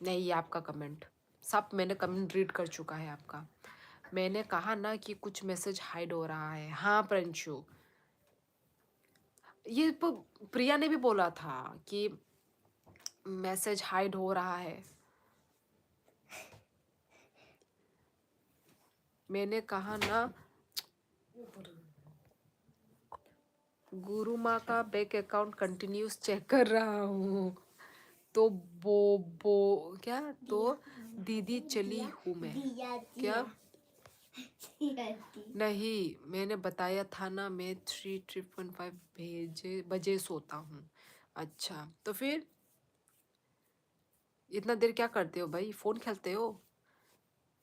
Speaker 1: नहीं, ये आपका कमेंट, सब मैंने कमेंट रीड कर चुका है आपका। मैंने कहा ना कि कुछ मैसेज हाइड हो रहा है, हाँ प्रंशु, ये प्रिया ने भी बोला था कि मैसेज हाइड हो रहा है। मैंने कहा ना, गुरु माँ का बैंक अकाउंट कंटिन्यूस चेक कर रहा हूँ, तो बो क्या, तो दीदी चली हूँ मैं, क्या? नहीं, मैंने बताया था ना, मैं 3:15 बजे सोता हूँ। अच्छा, तो फिर इतना देर क्या करते हो भाई, फोन खेलते हो?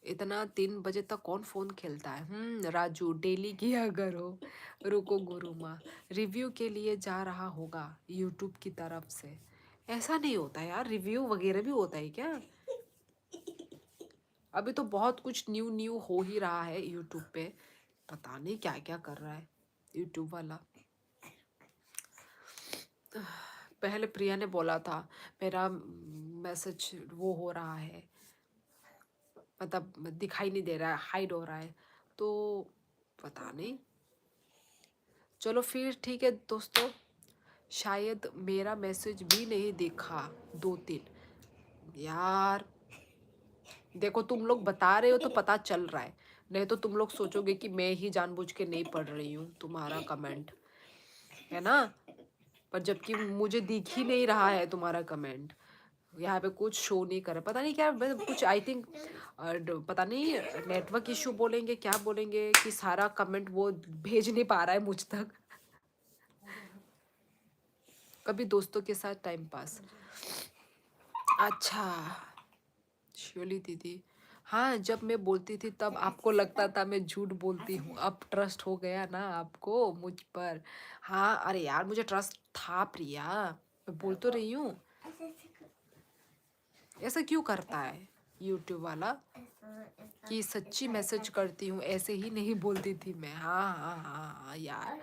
Speaker 1: इतना 3 बजे तक कौन फोन खेलता है? राजू डेली किया करो। रुको गुरु माँ, रिव्यू के लिए जा रहा होगा यूट्यूब की तरफ से। ऐसा नहीं होता यार, रिव्यू वगैरह भी होता है क्या? अभी तो बहुत कुछ न्यू न्यू हो ही रहा है यूट्यूब पे, पता नहीं क्या क्या कर रहा है यूट्यूब वाला। पहले प्रिया ने बोला था मेरा मैसेज वो हो रहा है, मतलब दिखाई नहीं दे रहा है, हाइड हो रहा है, तो पता नहीं। चलो फिर ठीक है दोस्तों, शायद मेरा मैसेज भी नहीं देखा 2-3, यार देखो तुम लोग बता रहे हो तो पता चल रहा है, नहीं तो तुम लोग सोचोगे कि मैं ही जानबूझ के नहीं पढ़ रही हूँ तुम्हारा कमेंट, है ना? पर जबकि मुझे दिख ही नहीं रहा है तुम्हारा कमेंट, यहाँ पे कुछ शो नहीं कर रहा, पता नहीं क्या, कुछ आई थिंक पता नहीं नेटवर्क इशू बोलेंगे क्या बोलेंगे, कि सारा कमेंट वो भेज नहीं पा रहा है मुझ तक। कभी दोस्तों के साथ टाइम पास। अच्छा शिवली दीदी, हाँ जब मैं बोलती थी तब आपको लगता था मैं झूठ बोलती हूँ, अब ट्रस्ट हो गया ना आपको मुझ पर? हाँ अरे यार, मुझे ट्रस्ट था प्रिया, मैं बोल तो रही हूँ। ऐसा क्यों करता है यूट्यूब वाला कि सच्ची मैसेज करती हूँ, ऐसे ही नहीं बोलती थी मैं। हाँ हाँ हाँ हाँ यार,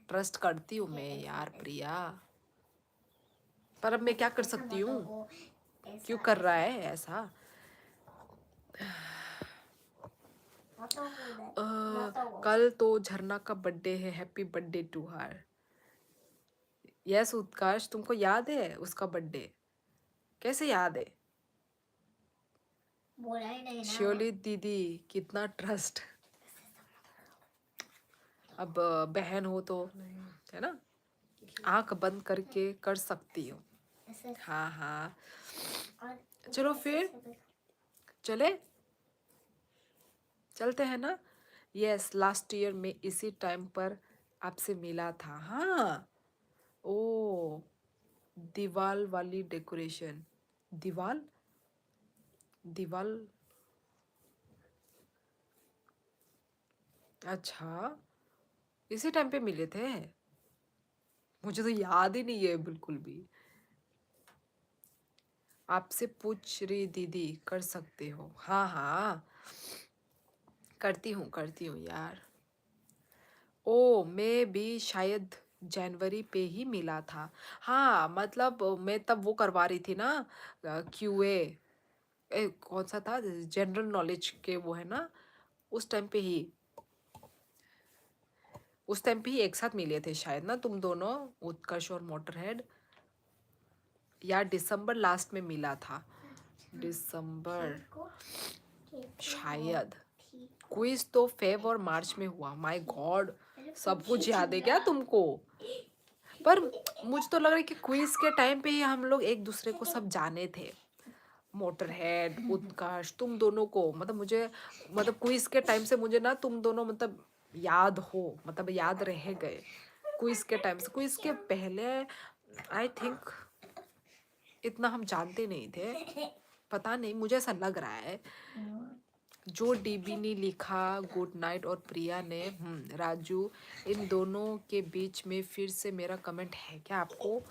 Speaker 1: ट्रस्ट करती हूँ मैं यार प्रिया, पर अब मैं क्या कर सकती हूँ, क्यों कर रहा है ऐसा? कल तो झरना का बर्थडे है, happy birthday to her. Yes Utkarsh, तुमको याद है उसका बर्थडे? कैसे याद है?
Speaker 2: बोला ही नहीं ना।
Speaker 1: श्योली दीदी कितना ट्रस्ट। अब बहन हो तो है ना, आंख बंद करके कर सकती हो।
Speaker 2: ऐसे
Speaker 1: हाँ हाँ,
Speaker 2: और
Speaker 1: चलो फिर चले, चलते हैं ना। यस, लास्ट ईयर में इसी टाइम पर आपसे मिला था। हाँ, ओ दीवाल वाली डेकोरेशन, दीवाल दीवाल, अच्छा इसी टाइम पे मिले थे? मुझे तो याद ही नहीं है बिल्कुल भी। आपसे पूछ रही दीदी, कर सकते हो? हाँ हाँ, करती हूँ यार। ओ मैं भी शायद जनवरी पे ही मिला था। हाँ मतलब मैं तब वो करवा रही थी ना, क्यूए, कौन सा था, जनरल नॉलेज के वो है ना, उस टाइम पे ही, उस टाइम पे ही एक साथ मिले थे शायद ना तुम दोनों, उत्कर्ष और मोटरहेड। या दिसंबर लास्ट में मिला था, दिसंबर शायद। क्विज तो फेब और मार्च में हुआ। माय गॉड, सब कुछ याद है क्या तुमको? पर मुझे तो लग रहा है कि क्विज के टाइम पे ही हम लोग एक दूसरे को सब जाने थे, मोटरहेड, उत्कर्ष, तुम दोनों को, मतलब मुझे, मतलब क्विज के टाइम से मुझे ना तुम दोनों मतलब याद हो, मतलब याद रह गए क्विज के टाइम से। क्विज के पहले आई थिंक इतना हम जानते नहीं थे, पता नहीं, मुझे ऐसा लग रहा है। जो डीबी ने लिखा गुड नाइट और प्रिया ने, राजू, इन दोनों के बीच में फिर से मेरा कमेंट है क्या? आपको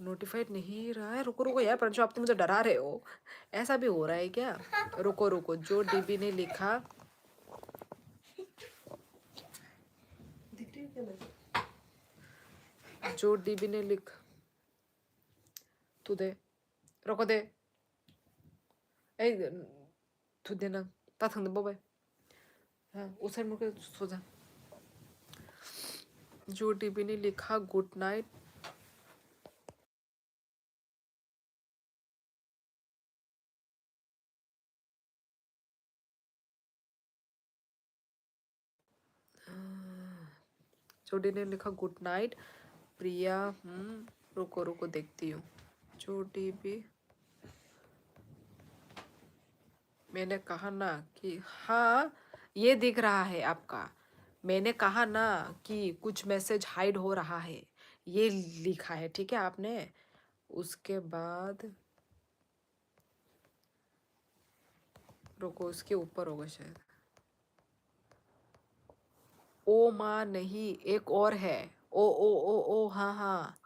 Speaker 1: नोटिफाइड नहीं रहा है? रुको रुको यार पंचो, आप तो मुझे डरा रहे हो, ऐसा भी हो रहा है क्या? रुको रुको, जो डीबी ने लिखा,
Speaker 3: दिख रही है क्या मैं?
Speaker 1: जो डीबी ने लिख, तू दे, रुको दे, ए तू देना, ता थंग दे, हाँ उस साइड मुड़ के सो जा। जो डीबी ने लिखा गुड नाइट, जोडी ने लिखा गुड नाइट प्रिया, रुको रुको देखती हूँ। जोडी भी, मैंने कहा ना कि हाँ ये दिख रहा है आपका, मैंने कहा ना कि कुछ मैसेज हाइड हो रहा है, ये लिखा है ठीक है आपने। उसके बाद रुको, उसके ऊपर होगा शायद, ओ माँ नहीं, एक और है, ओ हाँ हाँ,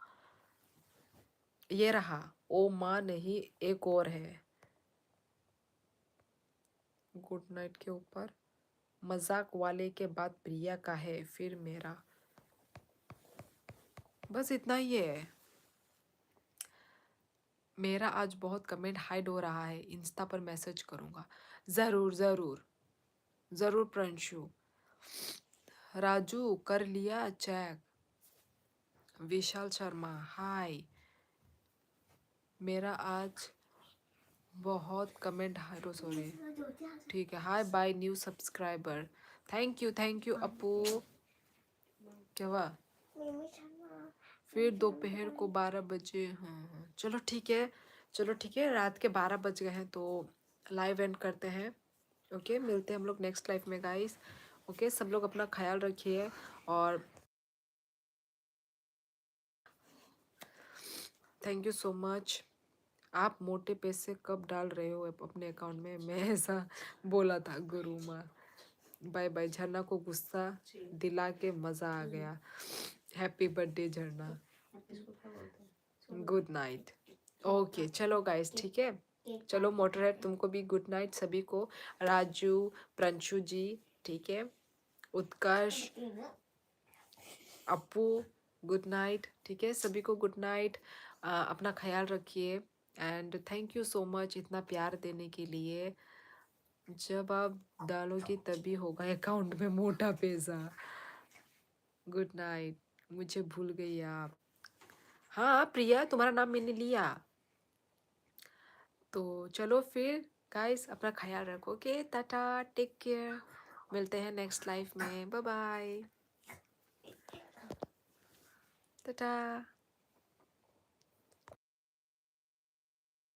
Speaker 1: ये रहा, ओ माँ नहीं एक और है, गुड नाइट के ऊपर मजाक वाले के बाद प्रिया का है, फिर मेरा, बस इतना ही है। मेरा आज बहुत कमेंट हाइड हो रहा है, इंस्टा पर मैसेज करूंगा। जरूर जरूर जरूर प्रिंशु। राजू कर लिया चेक। विशाल शर्मा हाय, मेरा आज बहुत कमेंट हाइड हो, सॉरी, ठीक है, hi bye new subscriber, thank you Apu. क्या हुआ? फिर दोपहर को 12 बजे, हाँ चलो ठीक है, चलो ठीक है, रात के 12 बज गए हैं तो लाइव एंड करते हैं। ओके, मिलते हैं हम लोग नेक्स्ट लाइफ में गाइस। ओके, सब लोग अपना ख्याल रखिए और थैंक यू सो मच। आप मोटे पैसे कब डाल रहे हो अपने अकाउंट में? मैं ऐसा बोला था गुरु माँ। बाय बाय, झरना को गुस्सा दिला के मज़ा आ गया। हैप्पी बर्थडे झरना,
Speaker 3: इसको क्या बोलते हैं?
Speaker 1: Good night. ओके चलो गाइस, ठीक है, चलो मोटरहेड तुमको भी गुड नाइट, सभी को, राजू, प्रंशु जी, ठीक है, उत्कर्ष, अपू, गुड नाइट, ठीक है, सभी को गुड नाइट। अपना ख्याल रखिए and thank you so much इतना प्यार देने के लिए। जब आप डालोगे तभी होगा अकाउंट में मोटा पैसा। Good night. मुझे भूल गई आप। हाँ प्रिया, तुम्हारा नाम मैंने लिया। तो चलो फिर गाइस, अपना ख्याल रखोगे। Tata, take care. मिलते हैं नेक्स्ट लाइफ में। Bye bye. टाटा।